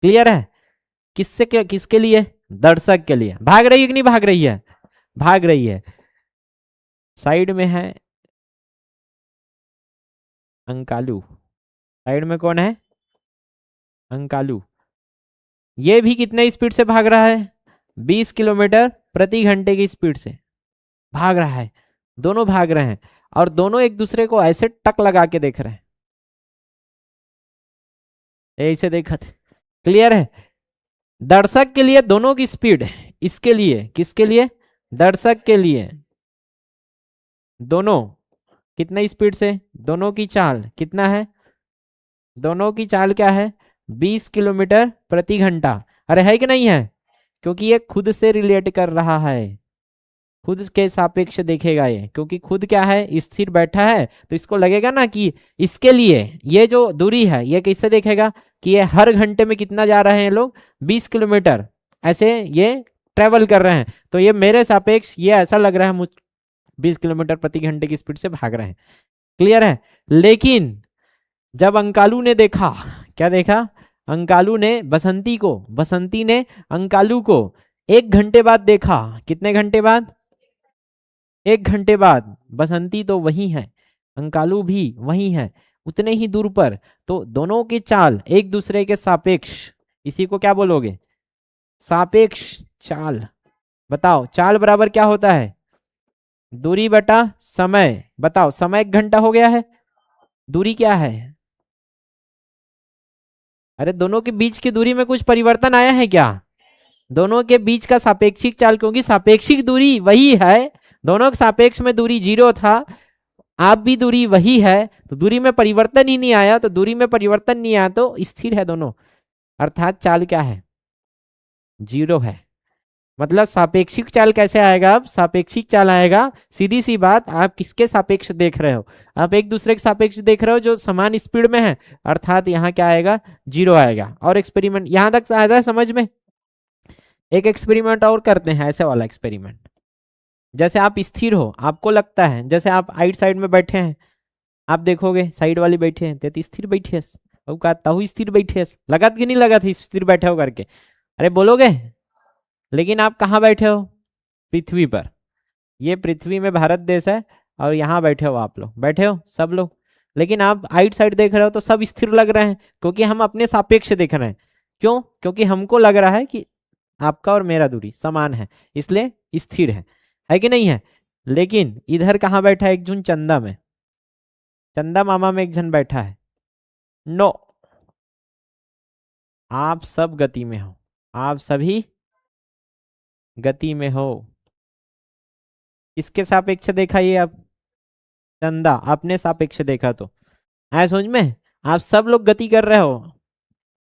क्लियर है। किसके लिए, दर्शक के लिए। भाग रही है कि नहीं भाग रही है, भाग रही है। साइड में है अंकालू, साइड में कौन है, अंकालू। ये भी कितने स्पीड से भाग रहा है, 20 किलोमीटर प्रति घंटे की स्पीड से भाग रहा है। दोनों भाग रहे हैं, और दोनों एक दूसरे को ऐसे टक लगा के देख रहे हैं, ऐसे देखा थे, क्लियर है। दर्शक के लिए दोनों की स्पीड, इसके लिए, किसके लिए, दर्शक के लिए, दोनों कितना स्पीड से, दोनों की चाल कितना है, दोनों की चाल क्या है, 20 किलोमीटर प्रति घंटा। अरे है कि नहीं है, क्योंकि ये खुद से रिलेट कर रहा है, खुद के सापेक्ष देखेगा ये, क्योंकि खुद क्या है, स्थिर बैठा है, तो इसको लगेगा ना कि इसके लिए ये जो दूरी है, ये कैसे देखेगा कि ये हर घंटे में कितना जा रहे हैं लोग, 20 किलोमीटर, ऐसे ये ट्रेवल कर रहे हैं, तो ये मेरे सापेक्ष ये ऐसा लग रहा है मुझ 20 किलोमीटर प्रति घंटे की स्पीड से भाग रहे हैं, क्लियर है। लेकिन जब अंकालू ने देखा, क्या देखा, अंकालू ने बसंती को, बसंती ने अंकालू को 1 घंटे बाद देखा। कितने घंटे बाद, 1 घंटे बाद। बसंती तो वही है, अंकालू भी वही है, उतने ही दूर पर। तो दोनों की चाल एक दूसरे के सापेक्ष, इसी को क्या बोलोगे, सापेक्ष चाल। बताओ चाल बराबर क्या होता है, दूरी बटा समय। बताओ समय 1 घंटा हो गया है, दूरी क्या है, अरे दोनों के बीच की दूरी में कुछ परिवर्तन आया है क्या, दोनों के बीच का सापेक्षिक चाल, क्योंकि सापेक्षिक दूरी वही है, दोनों के सापेक्ष में दूरी 0 था, आप भी दूरी वही है, तो दूरी में परिवर्तन ही नहीं आया, तो दूरी में परिवर्तन नहीं आया तो स्थिर है दोनों, अर्थात चाल क्या है, 0 है। मतलब सापेक्षिक चाल कैसे आएगा, अब सापेक्षिक चाल आएगा, सीधी सी बात, आप किसके सापेक्ष देख रहे हो, आप एक दूसरे के सापेक्ष देख रहे हो जो समान स्पीड में है, अर्थात यहाँ क्या आएगा, 0 आएगा। और एक्सपेरिमेंट यहाँ तक आया समझ में। एक एक्सपेरिमेंट और करते हैं, ऐसे वाला एक्सपेरिमेंट। जैसे आप स्थिर हो, आपको लगता है, जैसे आप आइट साइड में बैठे हैं, आप देखोगे साइड वाली बैठे हैं, तो स्थिर बैठे और कहता हूँ स्थिर बैठे, लगा कि नहीं लगा थी स्थिर बैठे हो करके, अरे बोलोगे। लेकिन आप कहाँ बैठे हो, पृथ्वी पर, ये पृथ्वी में भारत देश है, और यहाँ बैठे हो आप लोग, बैठे हो सब लोग, लेकिन आप आइट साइड देख रहे हो तो सब स्थिर लग रहे हैं, क्योंकि हम अपने सापेक्ष देख रहे हैं। क्यों? क्योंकि हमको लग रहा है कि आपका और मेरा दूरी समान है, इसलिए स्थिर है कि नहीं है। लेकिन इधर कहाँ बैठा है एक जन? चंदा में, चंदा मामा में एक जन बैठा है। नो, आप सब गति में हो, आप सभी गति में हो। किसके सापेक्ष देखा ये आप? चंदा, अपने सापेक्ष देखा तो आया समझ में। आप सब लोग गति कर रहे हो,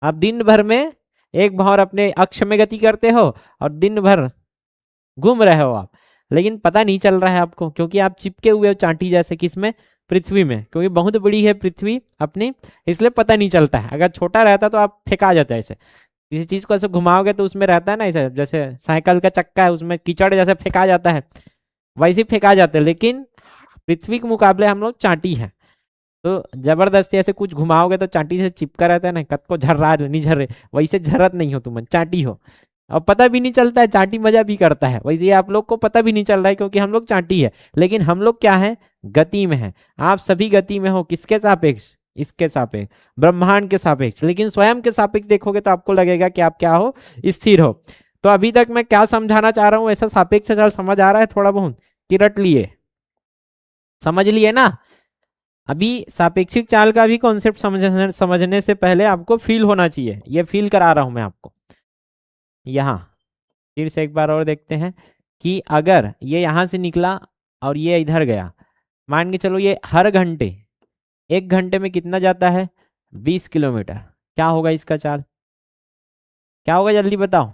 आप दिन भर में एक भौर अपने अक्ष में गति करते हो और दिन भर घूम रहे हो आप, लेकिन पता नहीं चल रहा है आपको, क्योंकि आप चिपके हुए हो चांटी जैसे। किसमें? पृथ्वी में, क्योंकि बहुत बड़ी है पृथ्वी अपनी, इसलिए पता नहीं चलता है। अगर छोटा रहता तो आप फेंका जाता है ऐसे, किसी चीज को ऐसे घुमाओगे तो उसमें रहता है ना ऐसे, जैसे साइकिल का चक्का है उसमें कीचड़ जैसे फेंका जाता है, वैसे ही फेंका जाता है। लेकिन पृथ्वी के मुकाबले हम लोग चांटी हैं, तो जबरदस्ती ऐसे कुछ घुमाओगे तो चांटी से चिपका रहता है ना, कद को झर्रा नहीं झर्रे, वैसे झरत नहीं हो तुम, चांटी हो। और पता भी नहीं चलता है, चांटी मजा भी करता है। वैसे आप लोग को पता भी नहीं चल रहा है, क्योंकि हम लोग चांटी है, लेकिन हम लोग क्या है? गति में है। आप सभी गति में हो, किसके सापेक्ष? इसके सापेक्ष, ब्रह्मांड के सापेक्ष। लेकिन स्वयं के सापेक्ष देखोगे तो आपको लगेगा कि आप क्या हो? स्थिर हो। तो अभी तक मैं क्या समझाना चाह रहा हूं, ऐसा सापेक्ष चाल समझ आ रहा है थोड़ा बहुत कि रट लिए, समझ लिए ना? अभी सापेक्षिक चाल का भी कॉन्सेप्ट समझने से पहले आपको फील होना चाहिए, ये फील करा रहा हूं मैं आपको। यहाँ फिर से एक बार और देखते हैं कि अगर ये यहाँ से निकला और ये इधर गया, मान के चलो ये हर घंटे, एक घंटे में कितना जाता है? 20 किलोमीटर। क्या होगा इसका चाल? क्या होगा जल्दी बताओ।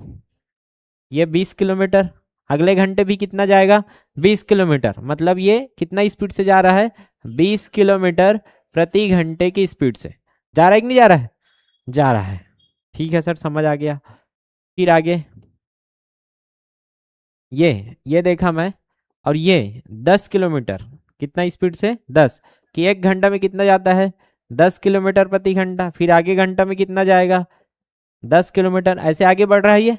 ये 20 किलोमीटर, अगले घंटे भी कितना जाएगा? 20 किलोमीटर। मतलब ये कितना स्पीड से जा रहा है? 20 किलोमीटर प्रति घंटे की स्पीड से जा रहा है कि नहीं जा रहा है? जा रहा है। ठीक है सर, समझ आ गया। फिर आगे ये देखा मैं, और ये 10 किलोमीटर, कितना स्पीड से? 10, कि एक घंटा में कितना जाता है? 10 किलोमीटर प्रति घंटा। फिर आगे घंटा में कितना जाएगा? 10 किलोमीटर। ऐसे आगे बढ़ रहा है ये,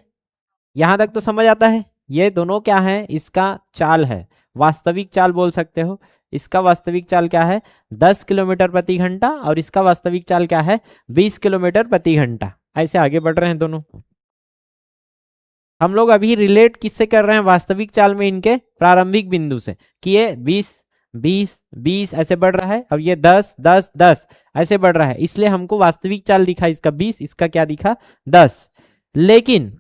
यहां तक तो समझ आता है। ये दोनों क्या है? इसका चाल है, वास्तविक चाल बोल सकते हो। इसका वास्तविक चाल क्या है? 10 किलोमीटर प्रति घंटा, और इसका वास्तविक चाल क्या है? 20 किलोमीटर प्रति घंटा। ऐसे आगे बढ़ रहे हैं दोनों। हम लोग अभी रिलेट किससे कर रहे हैं? वास्तविक चाल में इनके प्रारंभिक बिंदु से, कि ये 20 20 20 ऐसे बढ़ रहा है, और ये 10 10 10 ऐसे बढ़ रहा है, इसलिए हमको वास्तविक चाल दिखा इसका 20, इसका क्या दिखा? 10। लेकिन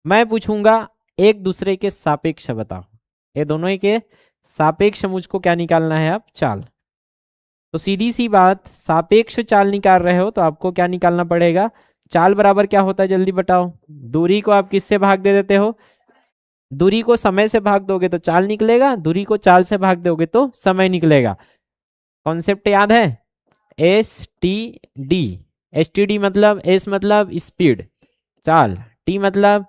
मैं पूछूंगा एक दूसरे के सापेक्ष बताओ, ये दोनों ही के सापेक्ष मुझको क्या निकालना है? अब चाल। तो सीधी सी बात, सापेक्ष चाल निकाल रहे हो तो आपको क्या निकालना पड़ेगा? चाल बराबर क्या होता है जल्दी बताओ। दूरी को आप किससे भाग दे देते हो? दूरी को समय से भाग दोगे तो चाल निकलेगा, दूरी को चाल से भाग दोगे तो समय निकलेगा। कॉन्सेप्ट याद है? S T D. S T D मतलब, एस मतलब स्पीड, चाल, टी मतलब,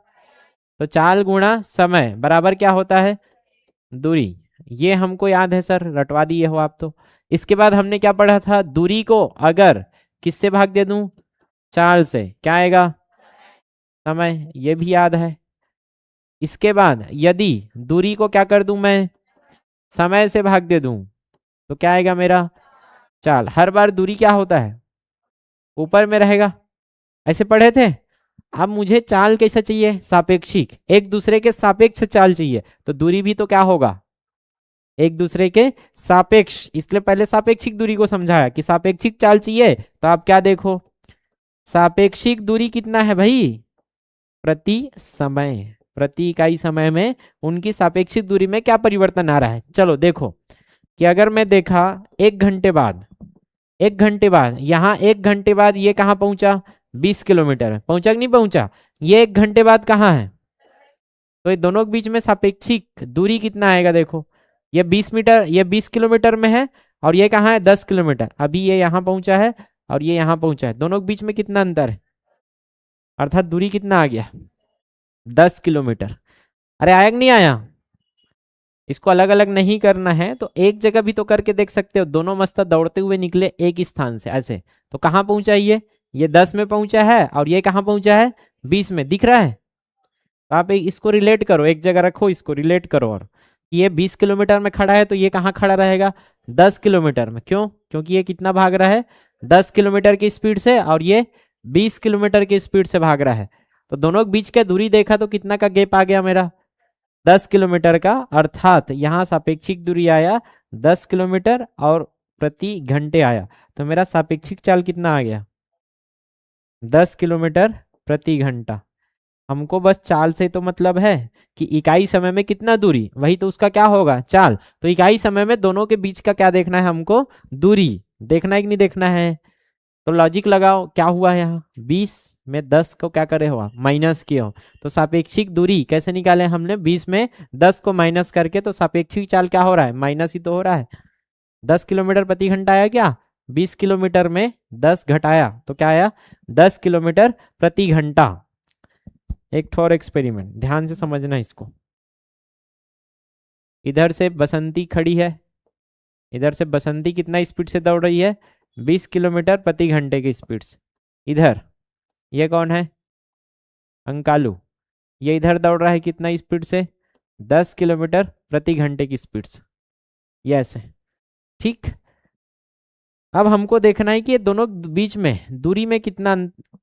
तो चाल गुणा समय बराबर क्या होता है? दूरी। ये हमको याद है सर, रटवा दिए हो आप तो। इसके बाद हमने क्या पढ़ा था? दूरी को अगर किससे भाग दे दूं? चाल से, क्या आएगा? समय। ये भी याद है। इसके बाद यदि दूरी को क्या कर दूं मैं? समय से भाग दे दूं, तो क्या आएगा मेरा? चाल। हर बार दूरी क्या होता है? ऊपर में रहेगा, ऐसे पढ़े थे। अब मुझे चाल कैसा चाहिए? सापेक्षिक, एक दूसरे के सापेक्ष चाल चाहिए, तो दूरी भी तो क्या होगा? एक दूसरे के सापेक्ष। इसलिए पहले सापेक्षिक दूरी को समझाया कि सापेक्षिक चाल चाहिए, तो आप क्या देखो, सापेक्षिक दूरी कितना है भाई? प्रति समय, प्रति इकाई समय में उनकी सापेक्षिक दूरी में क्या परिवर्तन आ रहा है। चलो देखो कि अगर मैं देखा एक घंटे बाद, एक घंटे बाद यहाँ, एक घंटे बाद ये कहाँ पहुंचा? 20 किलोमीटर पहुंचा कि नहीं पहुंचा? ये एक घंटे बाद कहाँ है? तो ये दोनों के बीच में सापेक्षिक दूरी कितना आएगा? देखो, ये 20 मीटर, ये 20 किलोमीटर में है, और ये कहाँ है? 10 किलोमीटर। अभी ये यहाँ पहुंचा है और ये यहाँ पहुंचा है, दोनों के बीच में कितना अंतर है? अर्थात दूरी कितना आ गया? 10 किलोमीटर। अरे आया कि नहीं आया? इसको अलग अलग नहीं करना है तो एक जगह भी तो करके देख सकते हो। दोनों मस्त दौड़ते हुए निकले एक स्थान से ऐसे, तो कहाँ पहुंचा ये 10 में पहुंचा है, और ये कहाँ पहुंचा है? 20 में। दिख रहा है? तो आप इसको रिलेट करो, एक जगह रखो, इसको रिलेट करो, और ये 20 किलोमीटर में खड़ा है तो ये कहाँ खड़ा रहेगा, 10 किलोमीटर में। क्यों? क्योंकि ये कितना भाग रहा है, 10 किलोमीटर की स्पीड से, और ये 20 किलोमीटर की स्पीड से भाग रहा है। तो दोनों के बीच का दूरी देखा तो कितना का गैप आ गया मेरा, 10 किलोमीटर का। अर्थात यहाँ सापेक्षिक दूरी आया 10 किलोमीटर और प्रति घंटे आया। तो मेरा सापेक्षिक चाल कितना आ गया, 10 किलोमीटर प्रति घंटा। हमको बस चाल से तो मतलब है कि इकाई समय में कितना दूरी, वही तो उसका क्या होगा, चाल। तो इकाई समय में दोनों के बीच का क्या देखना है हमको, दूरी देखना है कि नहीं देखना है। तो लॉजिक लगाओ, क्या हुआ है यहाँ, 20 में 10 को क्या करे हो, माइनस किए हो। तो सापेक्षिक दूरी कैसे निकाले हमने, 20 में 10 को माइनस करके। तो सापेक्षिक चाल क्या हो रहा है, माइनस ही तो हो रहा है। 10 किलोमीटर प्रति घंटा आया क्या, 20 किलोमीटर में 10 घटाया तो क्या आया, 10 किलोमीटर प्रति घंटा। एक और एक्सपेरिमेंट ध्यान से समझना इसको। इधर से बसंती खड़ी है, इधर से बसंती कितना स्पीड से दौड़ रही है, 20 किलोमीटर प्रति घंटे की स्पीड से। इधर ये कौन है, अंकालू, ये इधर दौड़ रहा है कितना स्पीड से, 10 किलोमीटर प्रति घंटे की स्पीड से। ये ऐसे, ठीक। अब हमको देखना है कि ये दोनों बीच में दूरी में कितना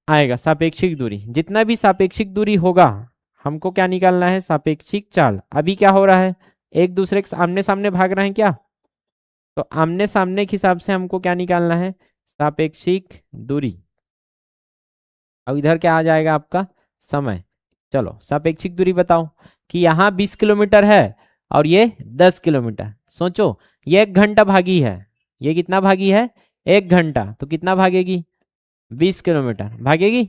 आएगा, सापेक्षिक दूरी। जितना भी सापेक्षिक दूरी होगा हमको क्या निकालना है, सापेक्षिक चाल। अभी क्या हो रहा है, एक दूसरे के आमने सामने भाग रहे हैं क्या, तो आमने सामने के हिसाब से हमको क्या निकालना है, सापेक्षिक दूरी। अब इधर क्या आ जाएगा आपका, समय। चलो सापेक्षिक दूरी बताओ कि यहाँ 20 किलोमीटर है और ये 10 किलोमीटर। सोचो ये 1 घंटा भागी है, ये कितना भागी है, 1 घंटा। तो कितना भागेगी, 20 किलोमीटर भागेगी।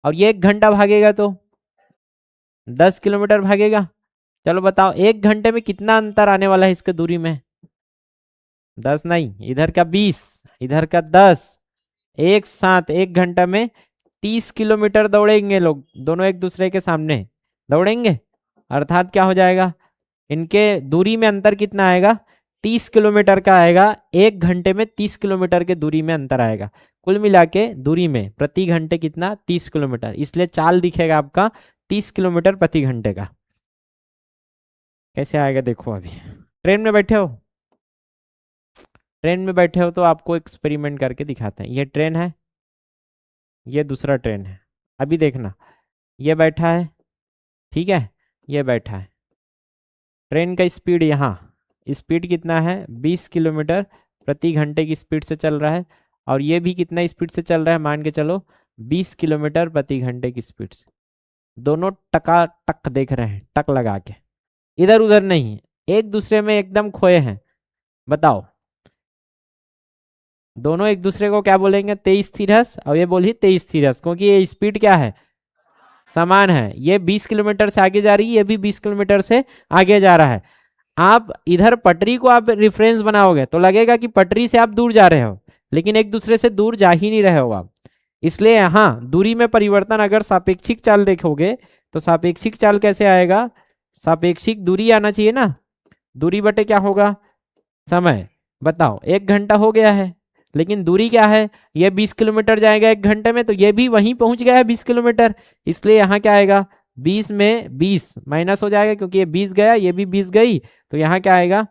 और ये 1 घंटा भागेगा तो 10 किलोमीटर भागेगा। चलो बताओ 1 घंटे में कितना अंतर आने वाला है इसके दूरी में, 10 नहीं, इधर का 20, इधर का 10, एक साथ 1 घंटा में 30 किलोमीटर दौड़ेंगे लोग, दोनों एक दूसरे के सामने दौड़ेंगे। अर्थात क्या हो जाएगा, इनके दूरी में अंतर कितना आएगा, 30 किलोमीटर का आएगा। 1 घंटे में 30 किलोमीटर के दूरी में अंतर आएगा। कुल मिला के दूरी में प्रति घंटे कितना, 30 किलोमीटर। इसलिए चाल दिखेगा आपका 30 किलोमीटर प्रति घंटे का। कैसे आएगा देखो, अभी ट्रेन में बैठे हो, ट्रेन में बैठे हो तो आपको एक्सपेरिमेंट करके दिखाते हैं। ये ट्रेन है, ये दूसरा ट्रेन है। अभी देखना, ये बैठा है, ठीक है, ये बैठा है। ट्रेन का स्पीड यहाँ, स्पीड कितना है, 20 किलोमीटर प्रति घंटे की स्पीड से चल रहा है। और ये भी कितना स्पीड से चल रहा है, मान के चलो 20 किलोमीटर प्रति घंटे की स्पीड से। दोनों टका टक देख रहे हैं, टक लगा के, इधर उधर नहीं, एक दूसरे में एकदम खोए हैं। बताओ दोनों एक दूसरे को क्या बोलेंगे, 23 थीरस, और ये बोली 23 थीरस, क्योंकि ये स्पीड क्या है, समान है। ये 20 किलोमीटर से आगे जा रही है, ये भी 20 किलोमीटर से आगे जा रहा है। आप इधर पटरी को आप रिफरेंस बनाओगे तो लगेगा कि पटरी से आप दूर जा रहे हो, लेकिन एक दूसरे से दूर जा ही नहीं रहे हो आप। इसलिए यहाँ दूरी में परिवर्तन, अगर सापेक्षिक चाल देखोगे तो सापेक्षिक चाल कैसे आएगा, सापेक्षिक दूरी आना चाहिए ना, दूरी बटे क्या होगा, समय। बताओ 1 घंटा हो गया है, लेकिन दूरी क्या है, ये 20 किलोमीटर जाएगा 1 घंटे में, तो ये भी वहीं पहुंच गया है 20 किलोमीटर। इसलिए यहाँ क्या आएगा, 20 में 20 माइनस हो जाएगा, क्योंकि ये 20 गया, ये भी 20 गई, तो यहाँ क्या आएगा,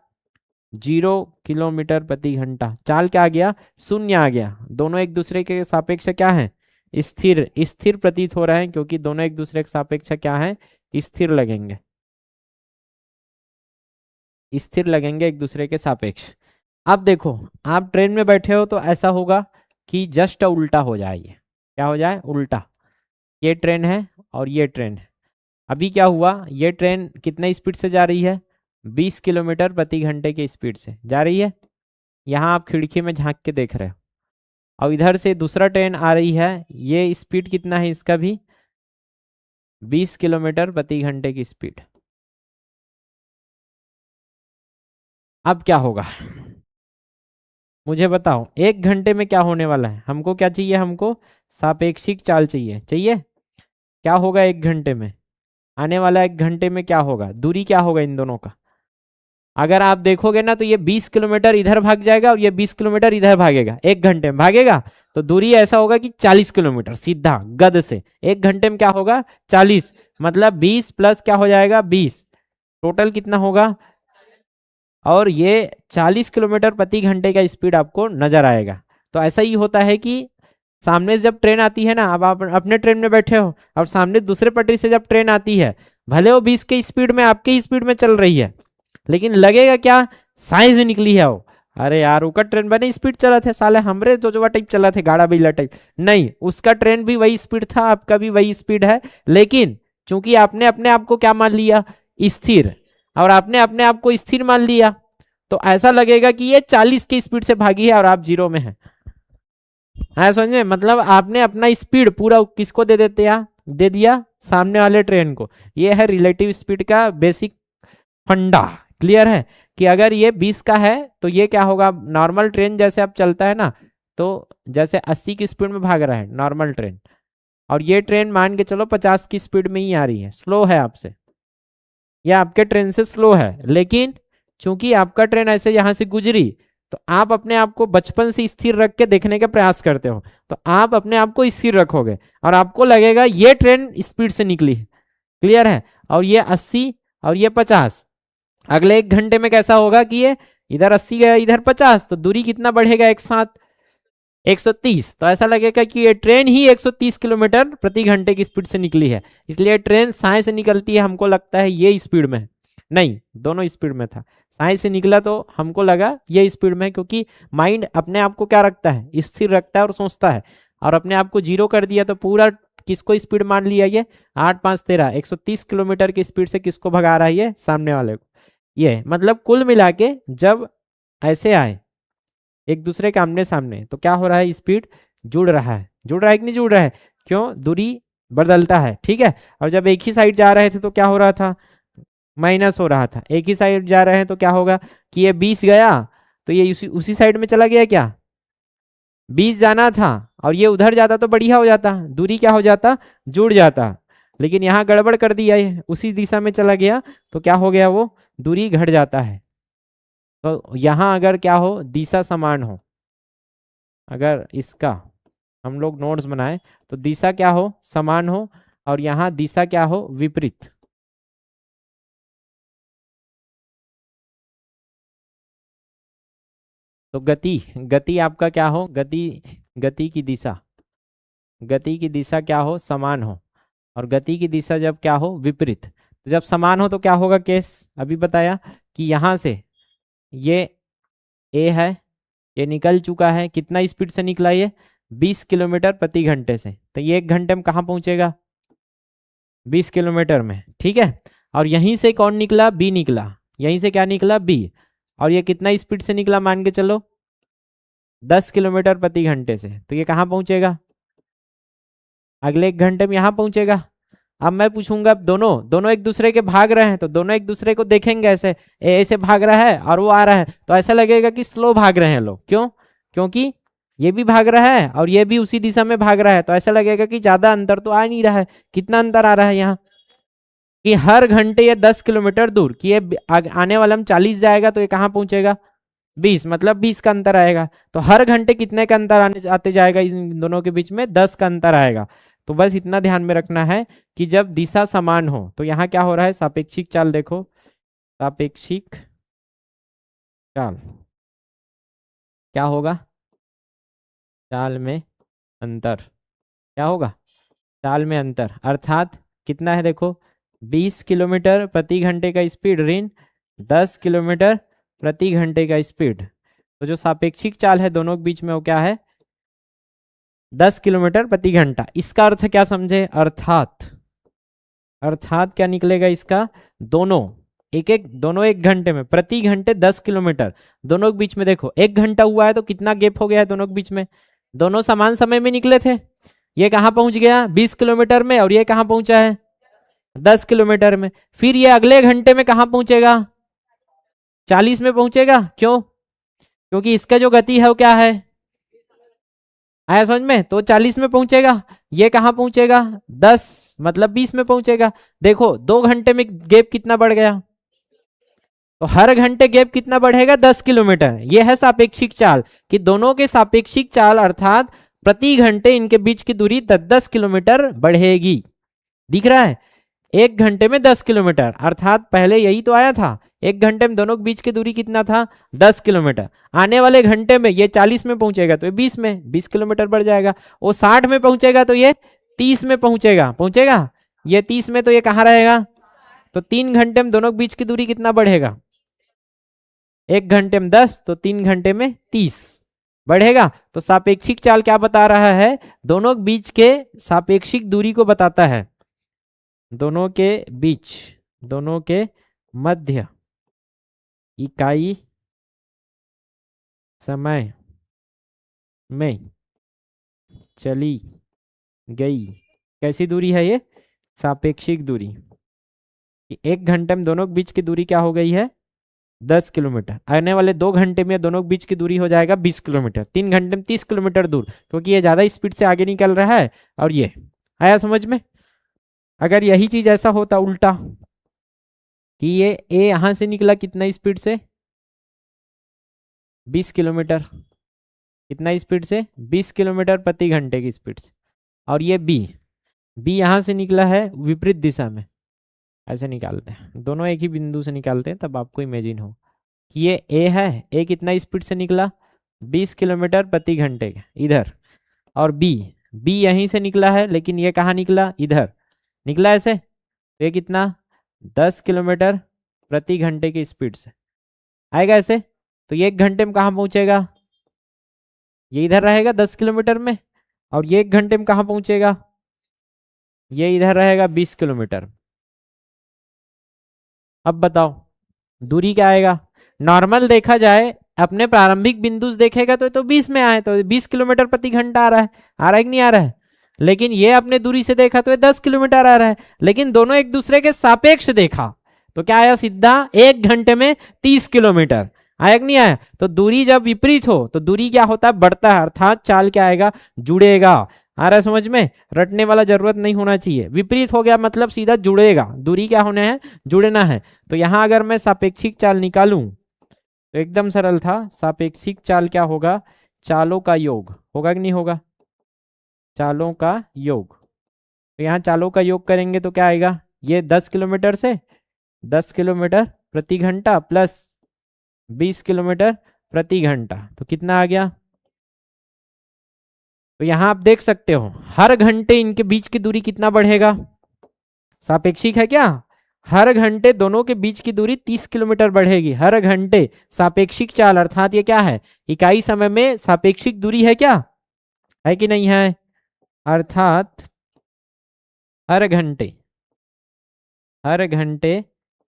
0 किलोमीटर प्रति घंटा। चाल क्या आ गया, शून्य आ गया। दोनों एक दूसरे के सापेक्ष क्या है, स्थिर, स्थिर प्रतीत हो रहे हैं, क्योंकि दोनों एक दूसरे के सापेक्ष क्या है, स्थिर लगेंगे, स्थिर लगेंगे एक दूसरे के सापेक्ष। अब देखो आप ट्रेन में बैठे हो तो ऐसा होगा कि जस्ट उल्टा हो जाए, ये क्या हो जाए, उल्टा। ये ट्रेन है और ये ट्रेन है। अभी क्या हुआ, ये ट्रेन कितने स्पीड से जा रही है, 20 किलोमीटर प्रति घंटे की स्पीड से जा रही है। यहाँ आप खिड़की में झांक के देख रहे हो। और इधर से दूसरा ट्रेन आ रही है, ये स्पीड कितना है इसका भी, 20 किलोमीटर प्रति घंटे की स्पीड। अब क्या होगा मुझे बताओ, 1 घंटे में क्या होने वाला है, हमको क्या चाहिए, हमको सापेक्षिक चाल चाहिए। चाहिए क्या होगा 1 घंटे में, आने वाला 1 घंटे में क्या होगा, दूरी क्या होगा इन दोनों का। अगर आप देखोगे ना तो ये 20 किलोमीटर इधर भाग जाएगा और ये 20 किलोमीटर इधर भागेगा, 1 घंटे में भागेगा। तो दूरी ऐसा होगा कि 40 किलोमीटर सीधा गद से 1 घंटे में क्या होगा, 40, मतलब 20 प्लस क्या हो जाएगा, 20, टोटल कितना होगा, और ये 40 किलोमीटर प्रति घंटे का स्पीड आपको नजर आएगा। तो ऐसा ही होता है कि सामने से जब ट्रेन आती है ना, अब आप अपने ट्रेन में बैठे हो और सामने दूसरे पटरी से जब ट्रेन आती है, भले वो 20 के स्पीड में आपके ही स्पीड में चल रही है, लेकिन लगेगा क्या, साइज निकली है वो। अरे यार उसका ट्रेन बने स्पीड चला थे, साले हमरे जो टाइप चला थे, गाड़ा बिल्ला टाइप। नहीं, उसका ट्रेन भी वही स्पीड था, आपका भी वही स्पीड है, लेकिन चूंकि आपने अपने आप को क्या मान लिया, स्थिर, और आपने अपने आप को स्थिर मान लिया, तो ऐसा लगेगा कि ये 40 की स्पीड से भागी है और आप 0 में है। समझे, मतलब आपने अपना स्पीड पूरा किसको दे दिया सामने वाले ट्रेन को। ये है रिलेटिव स्पीड का बेसिक फंडा। क्लियर है कि अगर ये 20 का है तो ये क्या होगा, नॉर्मल ट्रेन जैसे अब चलता है ना, तो जैसे 80 की स्पीड में भाग रहा है नॉर्मल ट्रेन, और ये ट्रेन मान के चलो 50 की स्पीड में ही आ रही है, स्लो है आपसे, या आपके ट्रेन से स्लो है, लेकिन चूंकि आपका ट्रेन ऐसे यहां से गुजरी, तो आप अपने आप को बचपन से स्थिर रख के देखने का प्रयास करते हो, तो आप अपने आप को स्थिर रखोगे और आपको लगेगा ये ट्रेन स्पीड से निकली है। क्लियर है, और ये 80 और ये 50, अगले 1 घंटे में कैसा होगा कि ये इधर 80 गया इधर 50, तो दूरी कितना बढ़ेगा एक साथ, 130। तो ऐसा लगेगा कि ये ट्रेन ही 130 किलोमीटर प्रति घंटे की स्पीड से निकली है, इसलिए ट्रेन साय से निकलती है, हमको लगता है ये स्पीड में है, नहीं दोनों स्पीड में था, साय से निकला तो हमको लगा ये स्पीड में है, क्योंकि माइंड अपने आप को क्या रखता है, स्थिर रखता है और सोचता है, और अपने आप को 0 कर दिया तो पूरा किसको स्पीड मान लिया, ये 8 5 13 130 किलोमीटर की स्पीड से किसको भगा रहा है, ये सामने वाले को। ये मतलब कुल मिला के जब ऐसे आए एक दूसरे के आमने सामने, तो क्या हो रहा है, स्पीड जुड़ रहा है, जुड़ रहा है कि नहीं जुड़ रहा है, क्यों, दूरी बदलता है। ठीक है, और जब एक ही साइड जा रहे थे तो क्या हो रहा था, माइनस हो रहा था, एक ही साइड जा रहे हैं तो क्या होगा कि ये 20 गया तो ये उसी साइड में चला गया, क्या 20 जाना था, और ये उधर जाता तो बढ़िया हो जाता, दूरी क्या हो जाता, जुड़ जाता, लेकिन यहाँ गड़बड़ कर दिया, ये उसी दिशा में चला गया, तो क्या हो गया, वो दूरी घट जाता है। तो यहाँ अगर क्या हो, दिशा समान हो, अगर इसका हम लोग नोट्स बनाए तो दिशा क्या हो, समान हो, और यहाँ दिशा क्या हो, विपरीत, तो गति गति आपका क्या हो, गति की दिशा, गति की दिशा क्या हो, समान हो, और गति की दिशा जब क्या हो, विपरीत। तो जब समान हो तो क्या होगा केस, अभी बताया कि यहाँ से ये ए है, ये निकल चुका है, कितना स्पीड से निकला, ये 20 किलोमीटर प्रति घंटे से, तो ये 1 घंटे में कहाँ पहुंचेगा, 20 किलोमीटर में। ठीक है, और यहीं से कौन निकला, बी निकला, यहीं से क्या निकला, बी, और ये कितना स्पीड से निकला मान के चलो, 10 किलोमीटर प्रति घंटे से, तो ये कहाँ पहुंचेगा, अगले 1 घंटे में यहाँ पहुंचेगा। अब मैं पूछूंगा, दोनों दोनों एक दूसरे के भाग रहे हैं, तो दोनों एक दूसरे को देखेंगे, ऐसे ऐसे भाग रहा है और वो आ रहा है, तो ऐसा लगेगा कि स्लो भाग रहे हैं लोग, क्यों, क्योंकि ये भी भाग रहा है और ये भी उसी दिशा में भाग रहा है, तो ऐसा लगेगा कि ज्यादा अंतर तो आ नहीं रहा है। कितना अंतर आ रहा है यहाँ, कि हर घंटे ये 10 किलोमीटर दूर, कि ये आने वाला में 40 जाएगा तो ये कहाँ पहुंचेगा, 20, मतलब 20 का अंतर आएगा, तो हर घंटे कितने का अंतर आते जाएगा, इन दोनों के बीच में 10 का अंतर आएगा। तो बस इतना ध्यान में रखना है कि जब दिशा समान हो, तो यहाँ क्या हो रहा है, सापेक्षिक चाल देखो, सापेक्षिक चाल क्या होगा, चाल में अंतर क्या होगा, चाल में अंतर, अर्थात कितना है देखो, 20 किलोमीटर प्रति घंटे का स्पीड ऋण 10 किलोमीटर प्रति घंटे का स्पीड, तो जो सापेक्षिक चाल है दोनों के बीच में वो क्या है, 10 किलोमीटर प्रति घंटा। इसका अर्थ क्या समझे, अर्थात अर्थात क्या निकलेगा इसका, दोनों दोनों 1 घंटे में, प्रति घंटे 10 किलोमीटर, दोनों के बीच में देखो 1 घंटा हुआ है तो कितना गैप हो गया है दोनों के बीच में, दोनों समान समय में निकले थे, ये कहाँ पहुंच गया 20 किलोमीटर में, और ये कहाँ पहुंचा है 10 किलोमीटर में, फिर ये अगले घंटे में कहाँ पहुंचेगा, 40 में पहुंचेगा, क्यों, क्योंकि इसका जो गति है वो क्या है, आया समझ में, तो 40 में पहुंचेगा, ये कहाँ पहुंचेगा 10, मतलब 20 में पहुंचेगा। देखो 2 घंटे में गैप कितना बढ़ गया, तो हर घंटे गैप कितना बढ़ेगा, 10 किलोमीटर। ये है सापेक्षिक चाल, कि दोनों के सापेक्षिक चाल अर्थात प्रति घंटे इनके बीच की दूरी 10-10 किलोमीटर बढ़ेगी। दिख रहा है, 1 घंटे में 10 किलोमीटर, अर्थात पहले यही तो आया था 1 घंटे में दोनों के बीच की दूरी कितना था 10 किलोमीटर। आने वाले घंटे में ये 40 में पहुंचेगा तो ये 20 में 20 किलोमीटर बढ़ जाएगा। वो 60 में पहुंचेगा तो ये 30 में पहुंचेगा ये 30 में तो ये कहाँ रहेगा। तो 3 घंटे में दोनों के बीच की दूरी कितना बढ़ेगा 1 घंटे में 10 तो 3 घंटे में 30 बढ़ेगा। तो सापेक्षिक चाल क्या बता रहा है दोनों के बीच के सापेक्षिक दूरी को बताता है। दोनों के बीच दोनों के मध्य इकाई समय में चली गई कैसी दूरी है ये सापेक्षिक दूरी। 1 घंटे में दोनों के बीच की दूरी क्या हो गई है 10 किलोमीटर। आने वाले 2 घंटे में दोनों के बीच की दूरी हो जाएगा 20 किलोमीटर। 3 घंटे में 30 किलोमीटर दूर क्योंकि ये ज्यादा स्पीड से आगे निकल रहा है। और ये आया समझ में। अगर यही चीज ऐसा होता उल्टा कि ये ए यहां से निकला कितना स्पीड से 20 किलोमीटर कितना स्पीड से 20 किलोमीटर प्रति घंटे की स्पीड से। और ये बी यहां से निकला है विपरीत दिशा में। ऐसे निकालते हैं दोनों एक ही बिंदु से निकालते हैं तब आपको इमेजिन हो कि ये ए है। ए कितना स्पीड से निकला 20 किलोमीटर प्रति घंटे इधर। और बी यहीं से निकला है लेकिन ये कहाँ निकला इधर निकला ऐसे। तो ये कितना 10 किलोमीटर प्रति घंटे की स्पीड से आएगा ऐसे। तो ये 1 घंटे में कहाँ पहुंचेगा ये इधर रहेगा 10 किलोमीटर में। और ये 1 घंटे में कहाँ पहुंचेगा ये इधर रहेगा 20 किलोमीटर। अब बताओ दूरी क्या आएगा। नॉर्मल देखा जाए अपने प्रारंभिक बिंदु से देखेगा तो 20 में आए तो 20 किलोमीटर प्रति घंटा आ रहा है कि नहीं आ रहा है। लेकिन ये अपने दूरी से देखा तो 10 किलोमीटर आ रहा है। लेकिन दोनों एक दूसरे के सापेक्ष देखा तो क्या आया सीधा 1 घंटे में 30 किलोमीटर आया कि नहीं आया। तो दूरी जब विपरीत हो तो दूरी क्या होता है बढ़ता है अर्थात चाल क्या आएगा जुड़ेगा। आ रहा है समझ में। रटने वाला जरूरत नहीं होना चाहिए। विपरीत हो गया मतलब सीधा जुड़ेगा। दूरी क्या होना है जुड़ना है। तो यहां अगर मैं सापेक्षिक चाल निकालूं तो एकदम सरल था। सापेक्षिक चाल क्या होगा चालों का योग होगा कि नहीं होगा चालों का योग। तो यहाँ चालों का योग करेंगे तो क्या आएगा ये 10 किलोमीटर से 10 किलोमीटर प्रति घंटा प्लस 20 किलोमीटर प्रति घंटा तो कितना आ गया। तो यहां आप देख सकते हो हर घंटे इनके बीच की दूरी कितना बढ़ेगा सापेक्षिक है क्या। हर घंटे दोनों के बीच की दूरी 30 किलोमीटर बढ़ेगी हर घंटे। सापेक्षिक चाल अर्थात ये क्या है इकाई समय में सापेक्षिक दूरी है क्या है कि नहीं है। अर्थात हर घंटे